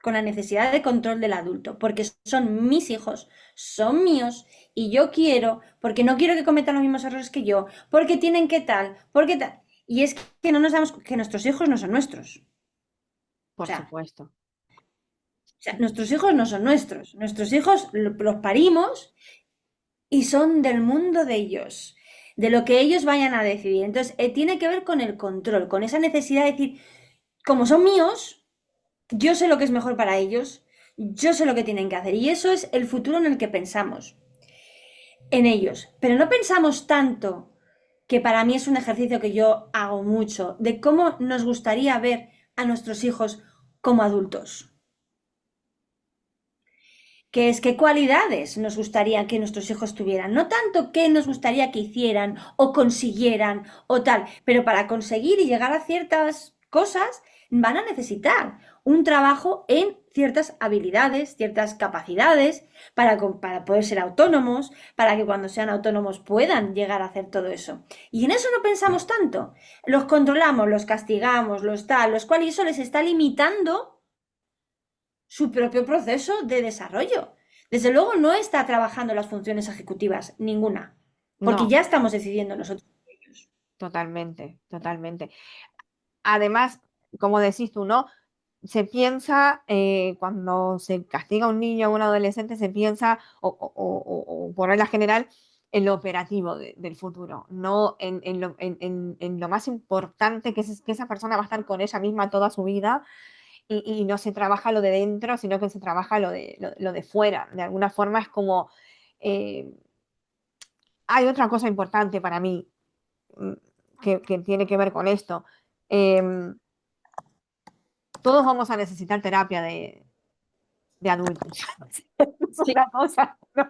con la necesidad de control del adulto, porque son mis hijos, son míos, y yo quiero, porque no quiero que cometan los mismos errores que yo, porque tienen que tal, porque tal. Y es que no nos damos que nuestros hijos no son nuestros. O por sea, supuesto. nuestros hijos no son nuestros. Nuestros hijos los parimos y son del mundo de ellos, de lo que ellos vayan a decidir. Entonces, tiene que ver con el control, con esa necesidad de decir, como son míos, yo sé lo que es mejor para ellos, yo sé lo que tienen que hacer. Y eso es el futuro en el que pensamos, en ellos. Pero no pensamos tanto, que para mí es un ejercicio que yo hago mucho, de cómo nos gustaría ver a nuestros hijos como adultos. Que es qué cualidades nos gustaría que nuestros hijos tuvieran, no tanto qué nos gustaría que hicieran o consiguieran o tal, pero para conseguir y llegar a ciertas cosas van a necesitar un trabajo en ciertas habilidades, ciertas capacidades para poder ser autónomos, para que cuando sean autónomos puedan llegar a hacer todo eso. Y en eso no pensamos tanto. Los controlamos, los castigamos, los tal, los cuales eso les está limitando su propio proceso de desarrollo. Desde luego no está trabajando las funciones ejecutivas, ninguna, porque No, ya estamos decidiendo nosotros. totalmente, totalmente. Además, como decís tú, ¿no? Se piensa, cuando se castiga a un niño o a un adolescente, se piensa, o por regla general, en lo operativo del futuro, no en lo más importante que esa persona va a estar con ella misma toda su vida y no se trabaja lo de dentro, sino que se trabaja lo de fuera. De alguna forma es como, eh, hay otra cosa importante para mí, mm, que tiene que ver con esto. Em, Todos vamos a necesitar terapia de adultos. Es Sí, una cosa, ¿no?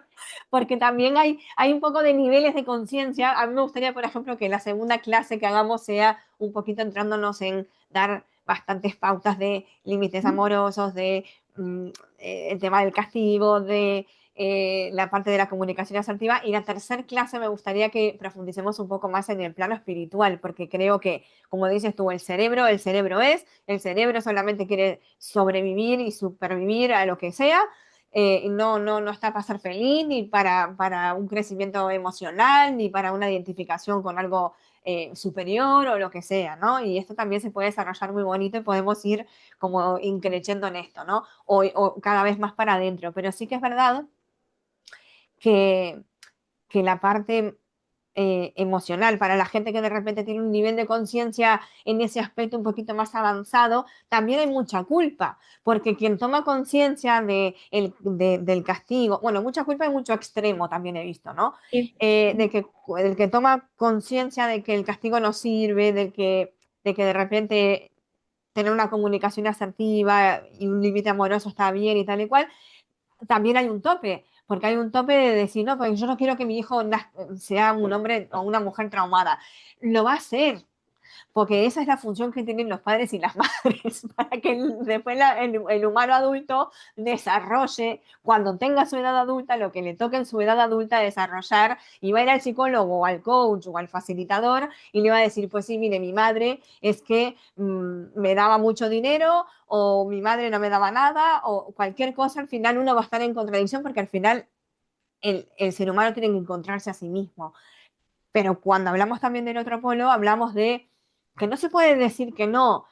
Porque también hay un poco de niveles de conciencia. A mí me gustaría, por ejemplo, que la segunda clase que hagamos sea un poquito entrándonos en dar bastantes pautas de límites amorosos, de el tema del castigo, de la parte de la comunicación asertiva. Y la tercera clase me gustaría que profundicemos un poco más en el plano espiritual, porque creo que, como dices tú, el cerebro el cerebro solamente quiere sobrevivir y supervivir a lo que sea. No está para ser feliz, ni para un crecimiento emocional, ni para una identificación con algo superior o lo que sea, ¿no? Y esto también se puede desarrollar muy bonito y podemos ir como increciendo en esto, ¿no? O cada vez más para adentro. Pero sí que es verdad que, que la parte emocional para la gente que de repente tiene un nivel de conciencia en ese aspecto un poquito más avanzado, también hay mucha culpa, porque quien toma conciencia del castigo, bueno, mucha culpa y mucho extremo también he visto, ¿no? sí. Del que toma conciencia de que el castigo no sirve, de que de repente tener una comunicación asertiva y un límite amoroso está bien y tal y cual, también hay un tope, porque hay un tope de decir, no, pues yo no quiero que mi hijo sea un hombre o una mujer traumada. Lo va a ser, porque esa es la función que tienen los padres y las madres, para que después el humano adulto desarrolle, cuando tenga su edad adulta, lo que le toque en su edad adulta desarrollar, y va a ir al psicólogo o al coach o al facilitador y le va a decir, pues sí, mire, mi madre es que me daba mucho dinero o mi madre no me daba nada o cualquier cosa, al final uno va a estar en contradicción porque al final el ser humano tiene que encontrarse a sí mismo. Pero cuando hablamos también del otro polo, hablamos de que no se puede decir que no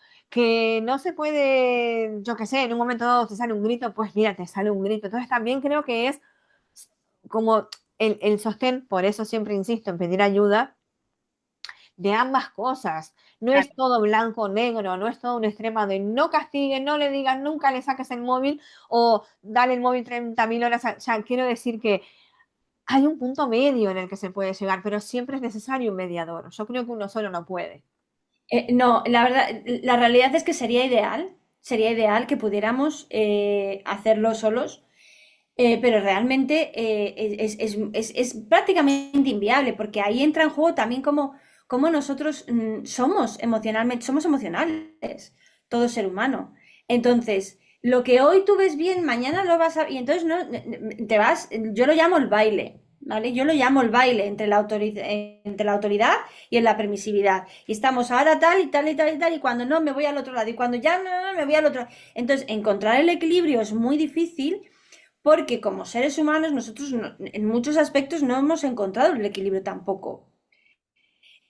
se puede, yo qué sé, en un momento dado te sale un grito, pues mira, te sale un grito. Entonces también creo que es como el sostén, por eso siempre insisto en pedir ayuda de ambas cosas. No Claro. es todo blanco o negro, no es todo un extremo de no castiguen, no le digan, nunca le saques el móvil o dale el móvil 30.000 horas. O sea, quiero decir que hay un punto medio en el que se puede llegar, pero siempre es necesario un mediador. Yo creo que uno solo no puede. No, la verdad, la realidad es que sería ideal que pudiéramos hacerlo solos, pero realmente es prácticamente inviable, porque ahí entra en juego también como nosotros somos emocionalmente, somos emocionales, todo ser humano. Entonces, lo que hoy tú ves bien, mañana lo vas a... Y entonces no, te vas, yo lo llamo el baile, ¿vale? Yo lo llamo el baile entre la autoridad y en la permisividad. Y estamos ahora tal y tal y tal y tal, y cuando no, me voy al otro lado, y cuando ya no, no, me voy al otro. Entonces, encontrar el equilibrio es muy difícil porque como seres humanos nosotros en muchos aspectos no hemos encontrado el equilibrio tampoco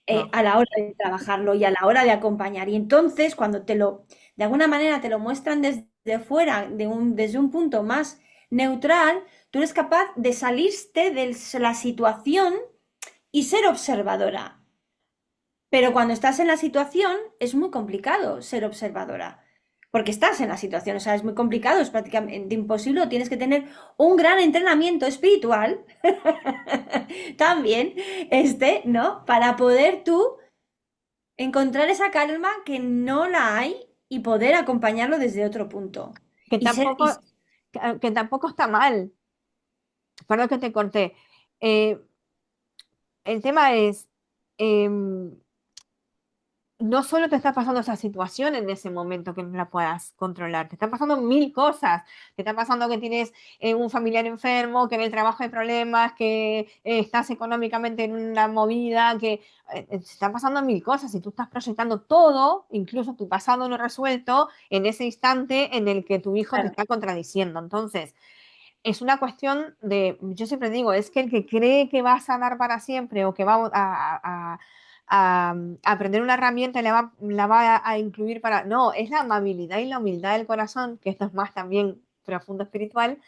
No. a la hora de trabajarlo y a la hora de acompañar. Y entonces cuando de alguna manera te lo muestran desde fuera, desde un punto más neutral, tú eres capaz de salirte de la situación y ser observadora. Pero cuando estás en la situación es muy complicado ser observadora. Porque estás en la situación, o sea, es muy complicado, es prácticamente imposible, tienes que tener un gran entrenamiento espiritual también, ¿no? Para poder tú encontrar esa calma que no la hay y poder acompañarlo desde otro punto. Que Y ser, tampoco, que tampoco está mal. Perdón que te corté. Eh, el tema es, em, no solo te está pasando esa situación en ese momento que no la puedas controlar, te están pasando mil cosas. Te está pasando que tienes un familiar enfermo, que en el trabajo hay problemas, que estás económicamente en una movida, que te están pasando mil cosas y tú estás proyectando todo, incluso tu pasado no resuelto, en ese instante en el que tu hijo te claro, está contradiciendo. Entonces, es una cuestión de, yo siempre digo, es que el que cree que va a sanar para siempre o que va a aprender una herramienta y la va a incluir para... No, es la amabilidad y la humildad del corazón, que esto es más también profundo espiritual,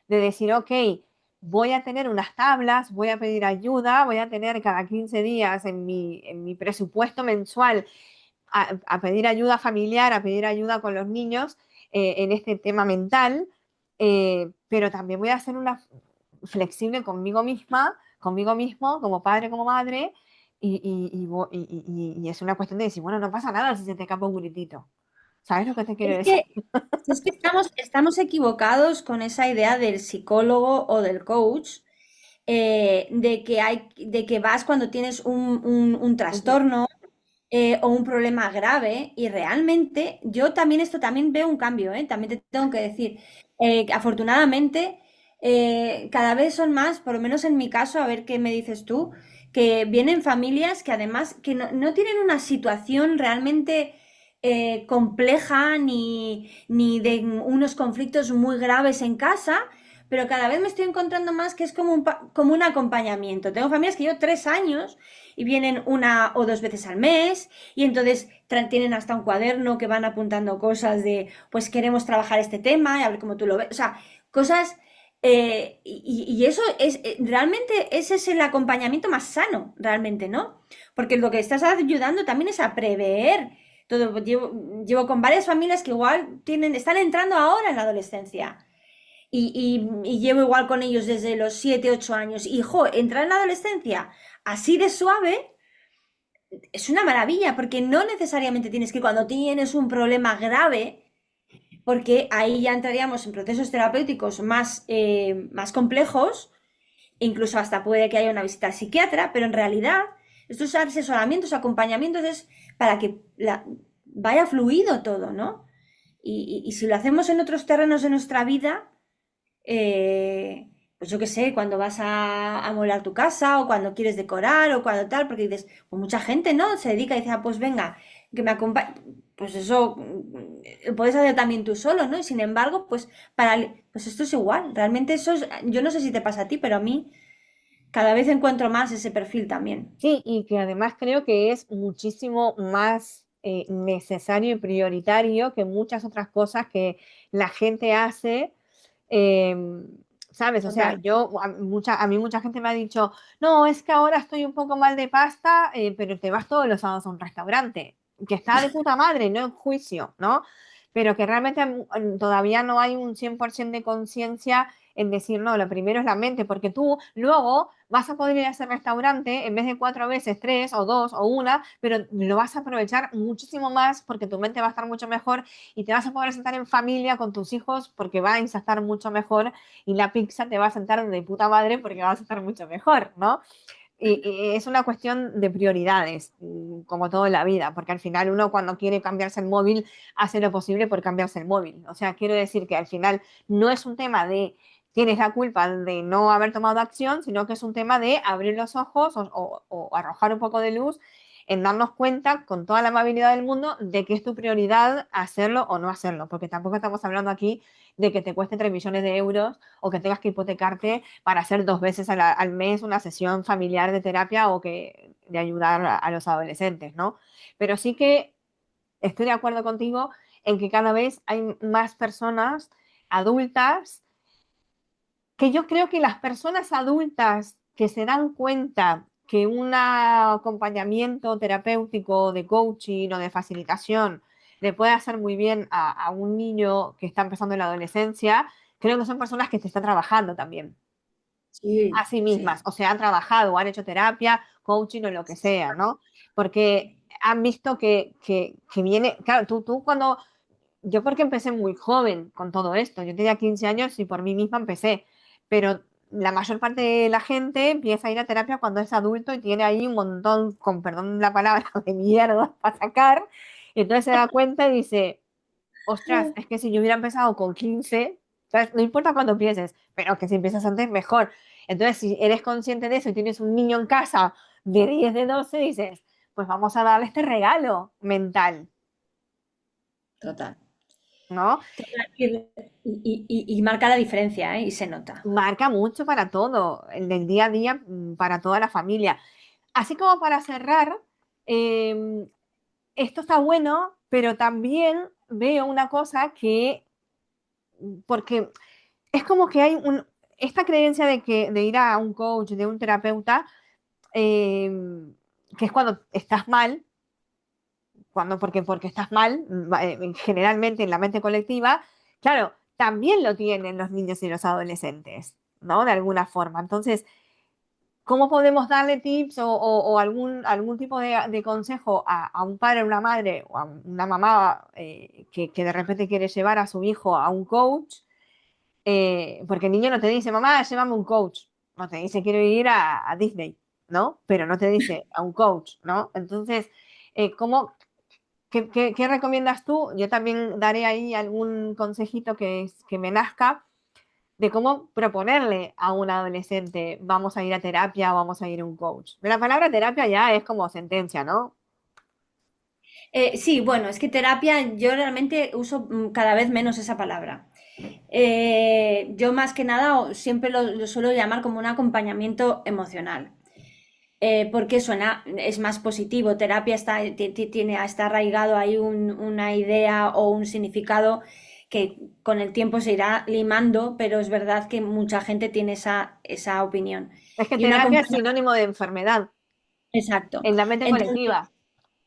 de decir, ok, voy a tener unas tablas, voy a pedir ayuda, voy a tener cada 15 días en mi presupuesto mensual a pedir ayuda familiar, a pedir ayuda con los niños en este tema mental, pero también voy a hacer una flexible conmigo misma, conmigo mismo, como padre, como madre, y es una cuestión de decir, bueno, no pasa nada si se te escapa un gritito. ¿Sabes lo que te quiero es decir? que, es que estamos equivocados con esa idea del psicólogo o del coach, de que vas cuando tienes un trastorno o un problema grave y realmente yo también esto también veo un cambio, ¿eh? También te tengo que decir, que afortunadamente cada vez son más, por lo menos en mi caso, a ver qué me dices tú, que vienen familias que además que no tienen una situación realmente compleja ni de unos conflictos muy graves en casa, pero cada vez me estoy encontrando más que es como como un acompañamiento. Tengo familias que llevo 3 años y vienen una o dos veces al mes y entonces tienen hasta un cuaderno que van apuntando cosas de, pues queremos trabajar este tema y a ver cómo tú lo ves. O sea, cosas... y eso es, realmente ese es el acompañamiento más sano, realmente, ¿no? Porque lo que estás ayudando también es a prever todo. Llevo con varias familias que igual están entrando ahora en la adolescencia y llevo igual con ellos desde los 7 8 años. Y, jo, entrar en la adolescencia así de suave es una maravilla, porque no necesariamente tienes que cuando tienes un problema grave, porque ahí ya entraríamos en procesos terapéuticos más complejos, e incluso hasta puede que haya una visita al psiquiatra, pero en realidad estos asesoramientos, acompañamientos es para que vaya fluido todo, ¿no? Y si lo hacemos en otros terrenos de nuestra vida, eh, pues yo qué sé, cuando vas a amueblar tu casa o cuando quieres decorar o cuando tal, porque dices, pues mucha gente, ¿no? Se dedica y dice, ah, pues venga, que me acompañe. Pues eso puedes hacer también tú solo, ¿no? Y sin embargo, pues esto es igual. Realmente yo no sé si te pasa a ti, pero a mí cada vez encuentro más ese perfil también. Sí, y que además creo que es muchísimo más necesario y prioritario que muchas otras cosas que la gente hace. eh, ¿Sabes? O sea, Total. a mí mucha gente me ha dicho, no, es que ahora estoy un poco mal de pasta, pero te vas todos los sábados a un restaurante, que está de puta madre, no en juicio, ¿no? pero que realmente todavía no hay un 100% de conciencia en decir, no, lo primero es la mente, porque tú luego vas a poder ir a ese restaurante en vez de 4 veces, 3 o 2 o 1, pero lo vas a aprovechar muchísimo más porque tu mente va a estar mucho mejor y te vas a poder sentar en familia con tus hijos porque vais a estar mucho mejor y la pizza te va a sentar de puta madre porque vas a estar mucho mejor, ¿no? Y es una cuestión de prioridades, como todo en la vida, porque al final uno cuando quiere cambiarse el móvil hace lo posible por cambiarse el móvil. O sea, quiero decir que al final no es un tema de tienes la culpa de no haber tomado acción, sino que es un tema de abrir los ojos o arrojar un poco de luz en darnos cuenta con toda la amabilidad del mundo de que es tu prioridad hacerlo o no hacerlo, porque tampoco estamos hablando aquí de que te cueste 3 millones de euros o que tengas que hipotecarte para hacer 2 veces al mes una sesión familiar de terapia o que de ayudar a los adolescentes, ¿no? Pero sí que estoy de acuerdo contigo en que cada vez hay más personas adultas, que yo creo que las personas adultas que se dan cuenta que un acompañamiento terapéutico de coaching o de facilitación le puede hacer muy bien a un niño que está empezando en la adolescencia, creo que son personas que se están trabajando también a Sí, sí sí. mismas, o sea, han trabajado o han hecho terapia, coaching o lo que sea, ¿no? Porque han visto que viene, claro, tú cuando, yo porque empecé muy joven con todo esto, yo tenía 15 años y por mí misma empecé, pero la mayor parte de la gente empieza a ir a terapia cuando es adulto y tiene ahí un montón, con perdón la palabra, de mierda para sacar, y entonces se da cuenta y dice, ostras, es que si yo hubiera empezado con 15, ¿sabes? No importa cuándo empieces, pero que si empiezas antes, mejor. Entonces, si eres consciente de eso y tienes un niño en casa de 10 de 12, dices, pues vamos a darle este regalo mental, Total. ¿no? Total. Y marca la diferencia, ¿eh? Y se nota. Marca mucho para todo, en el día a día, para toda la familia. Así como para cerrar, eh, esto está bueno, pero también veo una cosa que, porque es como que hay esta creencia de ir a un coach, de un terapeuta, eh, que es cuando estás mal, porque estás mal, generalmente en la mente colectiva, claro, también lo tienen los niños y los adolescentes, ¿no? De alguna forma. Entonces, ¿cómo podemos darle tips o algún tipo de consejo a un padre, a una madre o a una mamá que de repente quiere llevar a su hijo a un coach? Porque el niño no te dice, mamá, llévame un coach. No te dice, quiero ir a Disney, ¿no? Pero no te dice a un coach, ¿no? Entonces, ¿cómo, qué recomiendas tú? Yo también daré ahí algún consejito que me nazca de cómo proponerle a un adolescente, vamos a ir a terapia o vamos a ir a un coach. La palabra terapia ya es como sentencia, ¿no? Sí, bueno, es que terapia, yo realmente uso cada vez menos esa palabra. Yo más que nada siempre lo suelo llamar como un acompañamiento emocional. Porque suena, es más positivo. Terapia está arraigado ahí una idea o un significado que con el tiempo se irá limando, pero es verdad que mucha gente tiene esa opinión. Es que Y un terapia es acompañamiento, sinónimo de enfermedad exacto. en la mente Entonces, colectiva.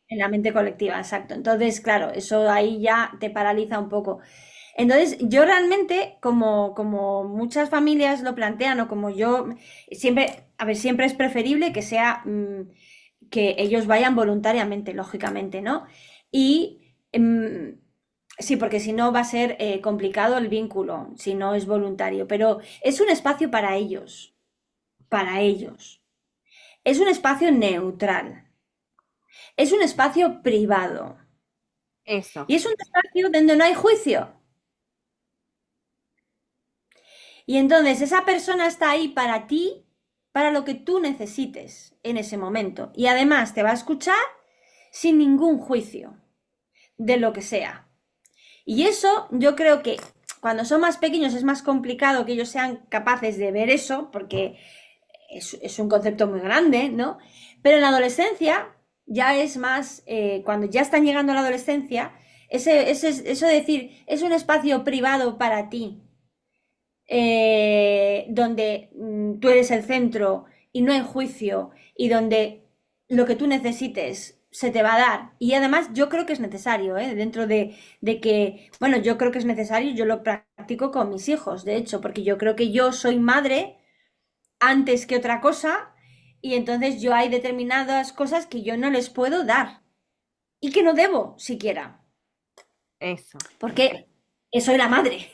en la mente colectiva, exacto. Entonces, claro, eso ahí ya te paraliza un poco. Entonces, yo realmente, como muchas familias lo plantean, o como yo, siempre, a ver, siempre es preferible que sea que ellos vayan voluntariamente, lógicamente, ¿no? Y sí, porque si no va a ser complicado el vínculo, si no es voluntario, pero es un espacio para ellos, para ellos. Es un espacio neutral, es un espacio privado Eso. y es un espacio donde no hay juicio. Y entonces esa persona está ahí para ti, para lo que tú necesites en ese momento. Y además te va a escuchar sin ningún juicio de lo que sea. Y eso yo creo que cuando son más pequeños es más complicado que ellos sean capaces de ver eso, porque es un concepto muy grande, ¿no? Pero en la adolescencia ya es más, cuando ya están llegando a la adolescencia, eso de decir, es un espacio privado para ti, donde tú eres el centro y no hay juicio y donde lo que tú necesites se te va a dar. Y además yo creo que es necesario, ¿eh? Dentro de que, bueno, yo creo que es necesario, yo lo practico con mis hijos, de hecho, porque yo creo que yo soy madre antes que otra cosa y entonces yo hay determinadas cosas que yo no les puedo dar y que no debo siquiera, Eso. porque soy la madre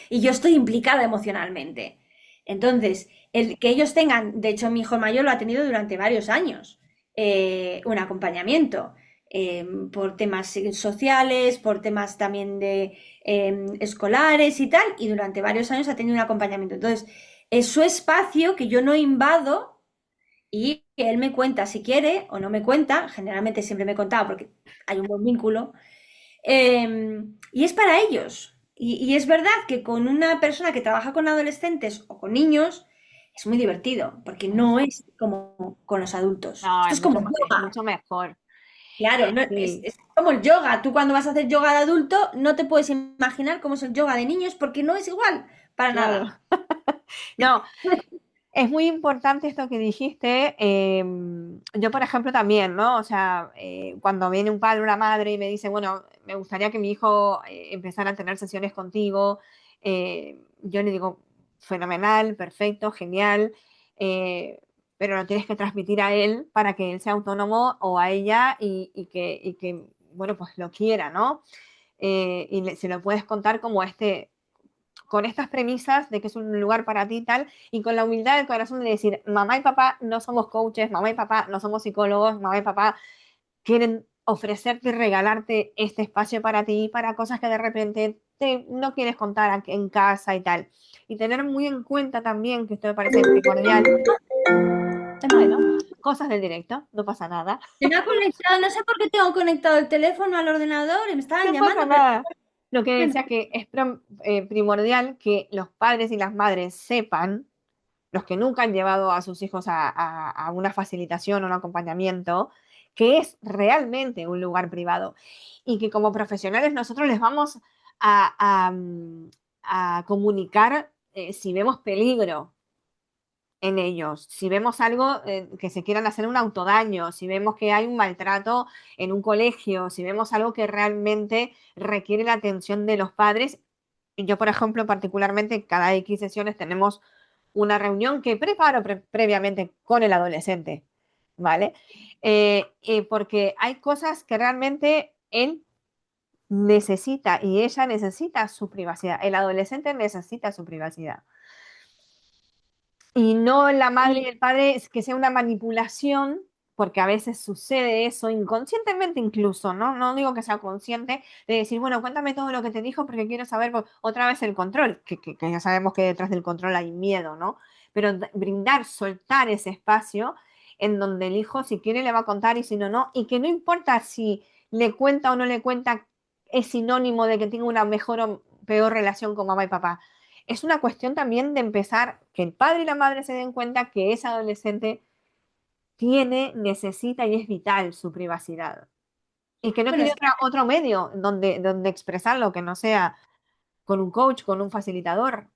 y yo estoy implicada emocionalmente. Entonces, el que ellos tengan, de hecho mi hijo mayor lo ha tenido durante varios años, un acompañamiento por temas sociales, por temas también de escolares y tal, y durante varios años ha tenido un acompañamiento. Entonces, es su espacio que yo no invado y que él me cuenta si quiere o no me cuenta, generalmente siempre me contaba porque hay un buen vínculo, y es para ellos. Y es verdad que con una persona que trabaja con adolescentes o con niños es muy divertido, porque no es como con los adultos. No, Esto es es como yoga. mucho mejor. Claro, Sí, es como el yoga. Tú cuando vas a hacer yoga de adulto no te puedes imaginar cómo es el yoga de niños porque no es igual, para claro. nada. No, es muy importante esto que dijiste. Yo, por ejemplo, también, ¿no? O sea, cuando viene un padre o una madre y me dice, bueno, me gustaría que mi hijo empezara a tener sesiones contigo, yo le digo, fenomenal, perfecto, genial, pero lo tienes que transmitir a él para que él sea autónomo o a ella y que, bueno, pues lo quiera, ¿no? Se lo puedes contar como con estas premisas de que es un lugar para ti y tal, y con la humildad del corazón de decir, mamá y papá no somos coaches, mamá y papá no somos psicólogos, mamá y papá quieren ofrecerte y regalarte este espacio para ti, para cosas que de repente no quieres contar en casa y tal. Y tener muy en cuenta también, que esto me parece primordial, bueno, cosas del directo, no pasa nada. Se me ha conectado, no sé por qué tengo conectado el teléfono al ordenador y me estaban No pasa llamando, pero nada. Lo que bueno, decía que es primordial que los padres y las madres sepan, los que nunca han llevado a sus hijos a una facilitación o un acompañamiento, que es realmente un lugar privado y que como profesionales nosotros les vamos a comunicar si vemos peligro en ellos, si vemos algo que se quieran hacer un autodaño, si vemos que hay un maltrato en un colegio, si vemos algo que realmente requiere la atención de los padres. Yo, por ejemplo, particularmente, cada X sesiones tenemos una reunión que preparo previamente con el adolescente, ¿vale? Porque hay cosas que realmente él necesita y ella necesita su privacidad. El adolescente necesita su privacidad. Y no la madre y y el padre es que sea una manipulación, porque a veces sucede eso inconscientemente incluso, ¿no? No digo que sea consciente de decir, bueno, cuéntame todo lo que te dijo porque quiero saber otra vez el control, que ya sabemos que detrás del control hay miedo, ¿no? Pero brindar, soltar ese espacio en donde el hijo, si quiere, le va a contar y si no, no. Y que no importa si le cuenta o no le cuenta, es sinónimo de que tenga una mejor o peor relación con mamá y papá. Es una cuestión también de empezar, que el padre y la madre se den cuenta que ese adolescente tiene, necesita y es vital su privacidad. Y que no bueno, tiene es que otro medio donde expresarlo que no sea con un coach, con un facilitador.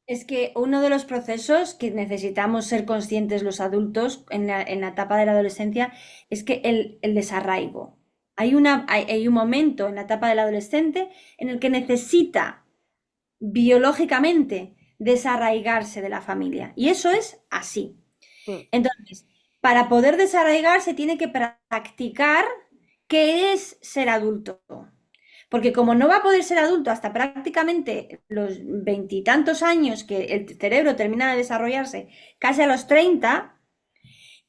Es que uno de los procesos que necesitamos ser conscientes los adultos en la etapa de la adolescencia es que el desarraigo. Hay un momento en la etapa del adolescente en el que necesita biológicamente desarraigarse de la familia. Y eso es así. Sí, Entonces, para poder desarraigarse tiene que practicar qué es ser adulto. Porque como no va a poder ser adulto hasta prácticamente los veintitantos años que el cerebro termina de desarrollarse, casi a los 30,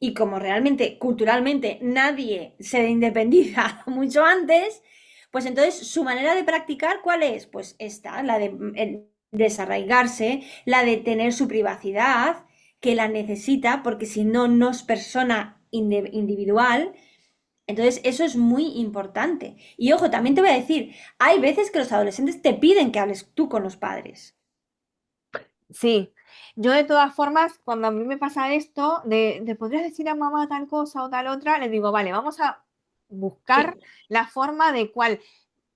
y como realmente culturalmente nadie se independiza mucho antes, pues entonces su manera de practicar, ¿cuál es? Pues esta, la de desarraigarse, la de tener su privacidad, que la necesita, porque si no, no es persona individual. Entonces, eso es muy importante. Y ojo, también te voy a decir, hay veces que los adolescentes te piden que hables tú con los padres. sí. Yo de todas formas, cuando a mí me pasa esto, podrías decir a mamá tal cosa o tal otra, les digo, vale, vamos a buscar Sí. la forma de cuál,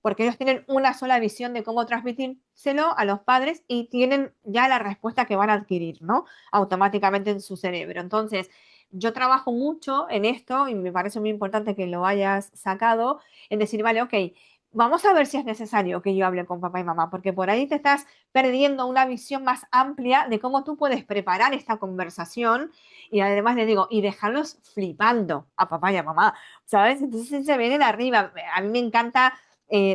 porque ellos tienen una sola visión de cómo transmitírselo a los padres y tienen ya la respuesta que van a adquirir, ¿no? Automáticamente en su cerebro. Entonces, yo trabajo mucho en esto y me parece muy importante que lo hayas sacado, en decir, vale, ok, vamos a ver si es necesario que yo hable con papá y mamá, porque por ahí te estás perdiendo una visión más amplia de cómo tú puedes preparar esta conversación y además les digo, y dejarlos flipando a papá y a mamá, ¿sabes? Entonces se vienen arriba. A mí me encanta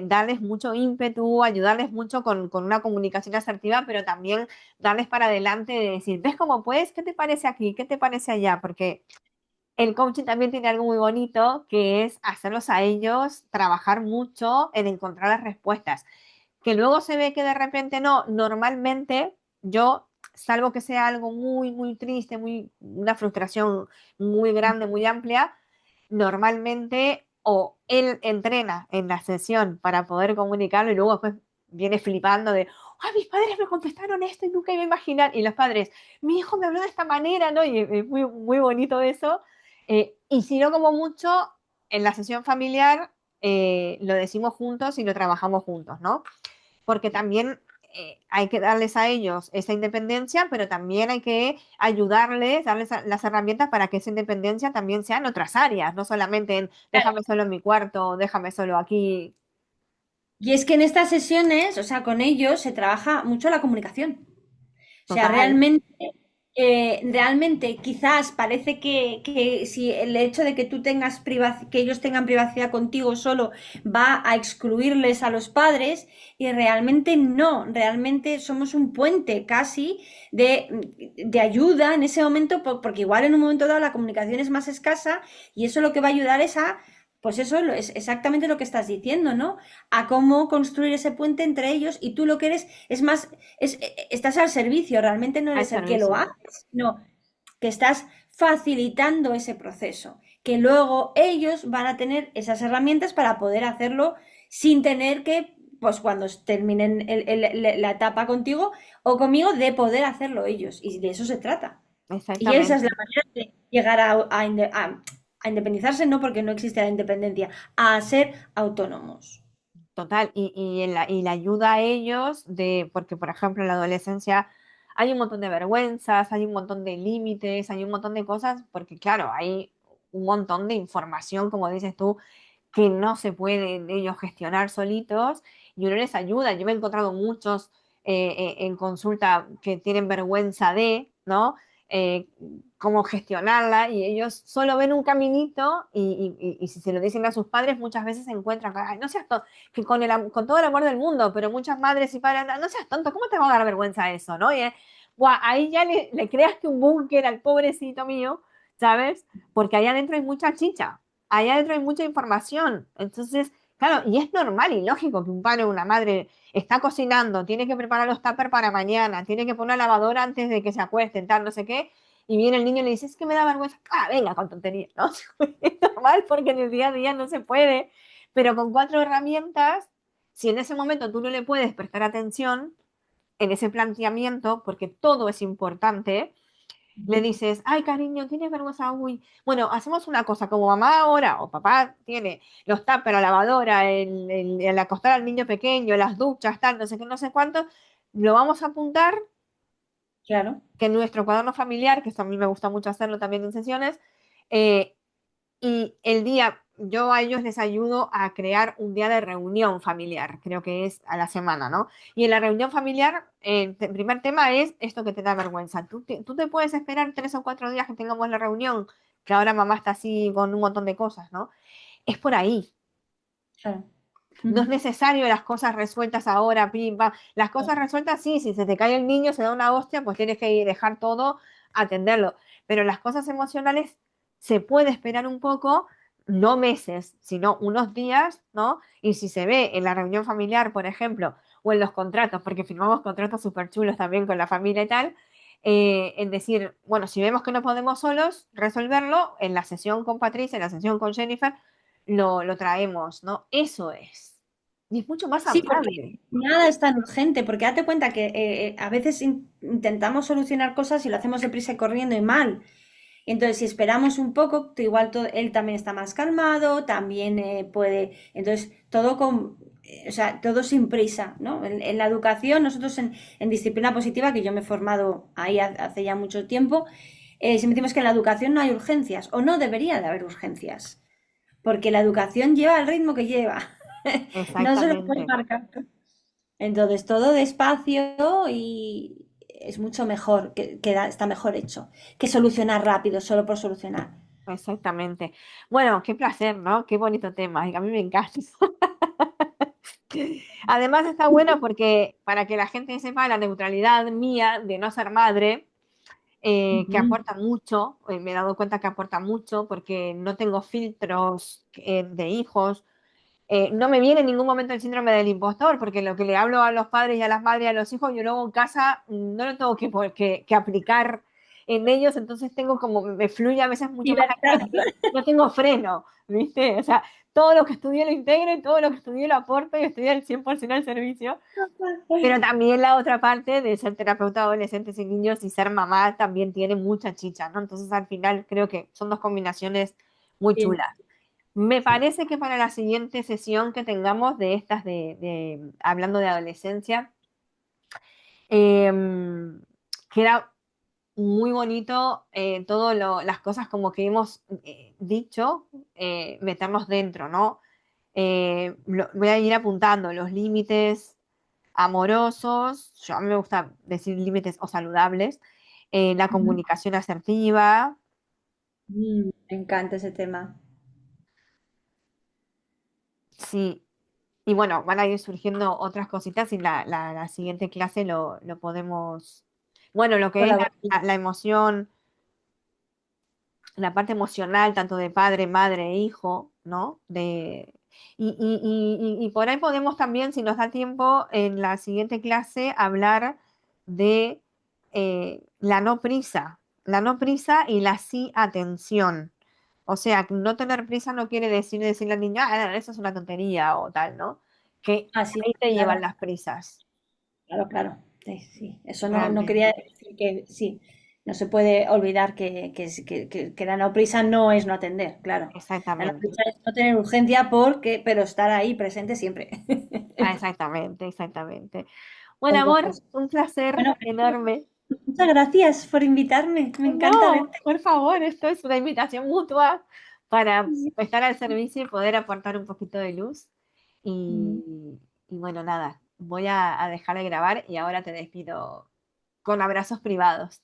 darles mucho ímpetu, ayudarles mucho con una comunicación asertiva, pero también darles para adelante de decir, ¿ves cómo puedes? ¿Qué te parece aquí? ¿Qué te parece allá? Porque el coaching también tiene algo muy bonito, que es hacerlos a ellos trabajar mucho en encontrar las respuestas. Que luego se ve que de repente no, normalmente yo, salvo que sea algo muy, muy triste, una frustración muy grande, muy amplia, normalmente o él entrena en la sesión para poder comunicarlo y luego después viene flipando de, ¡ay, mis padres me contestaron esto y nunca iba a imaginar! Y los padres, mi hijo me habló de esta manera, ¿no? Y es muy, muy bonito eso. Y si no, como mucho, en la sesión familiar lo decimos juntos y lo trabajamos juntos, ¿no? Porque también hay que darles a ellos esa independencia, pero también hay que ayudarles, darles las herramientas para que esa independencia también sea en otras áreas, no solamente en déjame solo en mi cuarto, déjame solo aquí. Y es que en estas sesiones, o sea, con ellos se trabaja mucho la comunicación. O sea, Total, realmente quizás parece que si el hecho de que tú tengas que ellos tengan privacidad contigo solo va a excluirles a los padres y realmente no, realmente somos un puente casi de ayuda en ese momento, porque igual en un momento dado la comunicación es más escasa y eso lo que va a ayudar es a, pues eso es exactamente lo que estás diciendo, ¿no? A cómo construir ese puente entre ellos y tú lo que eres es más estás al servicio, realmente no al eres el que lo servicio. haces, no, que estás facilitando ese proceso, que luego ellos van a tener esas herramientas para poder hacerlo sin tener que, pues cuando terminen la etapa contigo o conmigo, de poder hacerlo ellos. Y de eso se trata. Y esa es la Exactamente. manera de llegar a independizarse, no porque no existe la independencia, a ser autónomos. Total, y la ayuda a ellos de, porque por ejemplo en la adolescencia hay un montón de vergüenzas, hay un montón de límites, hay un montón de cosas, porque claro, hay un montón de información, como dices tú, que no se pueden ellos gestionar solitos y uno les ayuda. Yo me he encontrado muchos en consulta que tienen vergüenza de, ¿no? Eh, Cómo gestionarla y ellos solo ven un caminito y si se lo dicen a sus padres muchas veces se encuentran, ay, no seas que con todo el amor del mundo, pero muchas madres y padres, no seas tonto, ¿cómo te va a dar vergüenza eso, no? Y buah, ahí ya le creaste un búnker al pobrecito mío, ¿sabes? Porque allá adentro hay mucha chicha, allá adentro hay mucha información. Entonces, claro, y es normal y lógico que un padre o una madre está cocinando, tiene que preparar los tuppers para mañana, tiene que poner la lavadora antes de que se acuesten, tal, no sé qué, y viene el niño y le dice, es que me da vergüenza. Ah, venga, con tonterías, ¿no? Es normal porque en el día a día no se puede, pero con cuatro herramientas, si en ese momento tú no le puedes prestar atención en ese planteamiento, porque todo es importante, le dices, ay, cariño, tienes vergüenza, uy. Bueno, hacemos una cosa, como mamá ahora o papá tiene los tuppers, la lavadora, el acostar al niño pequeño, las duchas, tal, no sé qué, no sé cuánto, lo vamos a apuntar Claro. que en nuestro cuaderno familiar, que esto a mí me gusta mucho hacerlo también en sesiones, eh, y el día, yo a ellos les ayudo a crear un día de reunión familiar, creo que es a la semana, ¿no? Y en la reunión familiar, el primer tema es esto que te da vergüenza. Tú te puedes esperar 3 o 4 días que tengamos la reunión, que ahora mamá está así con un montón de cosas, ¿no? Es por ahí. Claro. No es Ujú. necesario las cosas resueltas ahora, pim, pam. Las cosas resueltas, sí, si se te cae el niño, se da una hostia, pues tienes que dejar todo, atenderlo. Pero las cosas emocionales se puede esperar un poco, no meses, sino unos días, ¿no? Y si se ve en la reunión familiar, por ejemplo, o en los contratos, porque firmamos contratos súper chulos también con la familia y tal, en decir, bueno, si vemos que no podemos solos resolverlo, en la sesión con Patricia, en la sesión con Jennifer, lo traemos, ¿no? Eso es. Y es mucho más Sí, porque amable. nada es tan urgente, porque date cuenta que a veces intentamos solucionar cosas y lo hacemos deprisa y corriendo y mal. Entonces, si esperamos un poco, igual él también está más calmado, también puede, entonces, o sea, todo sin prisa, ¿no? En la educación, nosotros en disciplina positiva, que yo me he formado ahí hace ya mucho tiempo, siempre decimos que en la educación no hay urgencias, o no debería de haber urgencias, porque la educación lleva el ritmo que lleva, no se lo puede Exactamente, marcar. Entonces, todo despacio y es mucho mejor, está mejor hecho, que solucionar rápido, solo por solucionar. exactamente. Bueno, qué placer, ¿no? Qué bonito tema, y a mí me encanta. Además está bueno porque para que la gente sepa la neutralidad mía de no ser madre, que Ujú. aporta mucho, me he dado cuenta que aporta mucho porque no tengo filtros de hijos. No me viene en ningún momento el síndrome del impostor, porque lo que le hablo a los padres y a las madres y a los hijos, yo luego en casa no lo tengo que aplicar en ellos, entonces tengo como, me fluye a veces mucho más la Libertad. cosa, no tengo freno, ¿viste? O sea, todo lo que estudié lo integro y todo lo que estudié lo aporto y estoy al 100% al servicio, pero también la otra parte de ser terapeuta de adolescentes y niños y ser mamá también tiene mucha chicha, ¿no? Entonces al final creo que son dos combinaciones muy Sí, chulas. Me sí. parece que para la siguiente sesión que tengamos de estas hablando de adolescencia, queda muy bonito todas las cosas como que hemos dicho, meternos dentro, ¿no? Voy a ir apuntando los límites amorosos, a mí me gusta decir límites o saludables, la Ujú. comunicación asertiva, Me encanta ese tema. sí. Y bueno, van a ir surgiendo otras cositas y la siguiente clase lo podemos, bueno, lo que es Colaborar. la emoción, la parte emocional, tanto de padre, madre e hijo, ¿no? Y por ahí podemos también, si nos da tiempo, en la siguiente clase hablar de la no prisa y la sí atención. O sea, no tener prisa no quiere decirle al niño, ah, eso es una tontería o tal, ¿no? Que Ah, sí, ahí te llevan claro, las prisas, claro, claro. Sí, sí. Eso no quería realmente. decir que sí. No se puede olvidar que la no prisa no es no atender, claro. La no Exactamente. prisa es no tener urgencia porque, pero estar ahí presente siempre. Ah, exactamente, exactamente. Bueno, Bueno, amor, pues, un placer bueno, enorme. muchas gracias por invitarme. Me encanta No, verte. por favor, esto es una invitación mutua para estar al servicio y poder aportar un poquito de luz. Mm. Y bueno, nada, voy a dejar de grabar y ahora te despido con abrazos privados.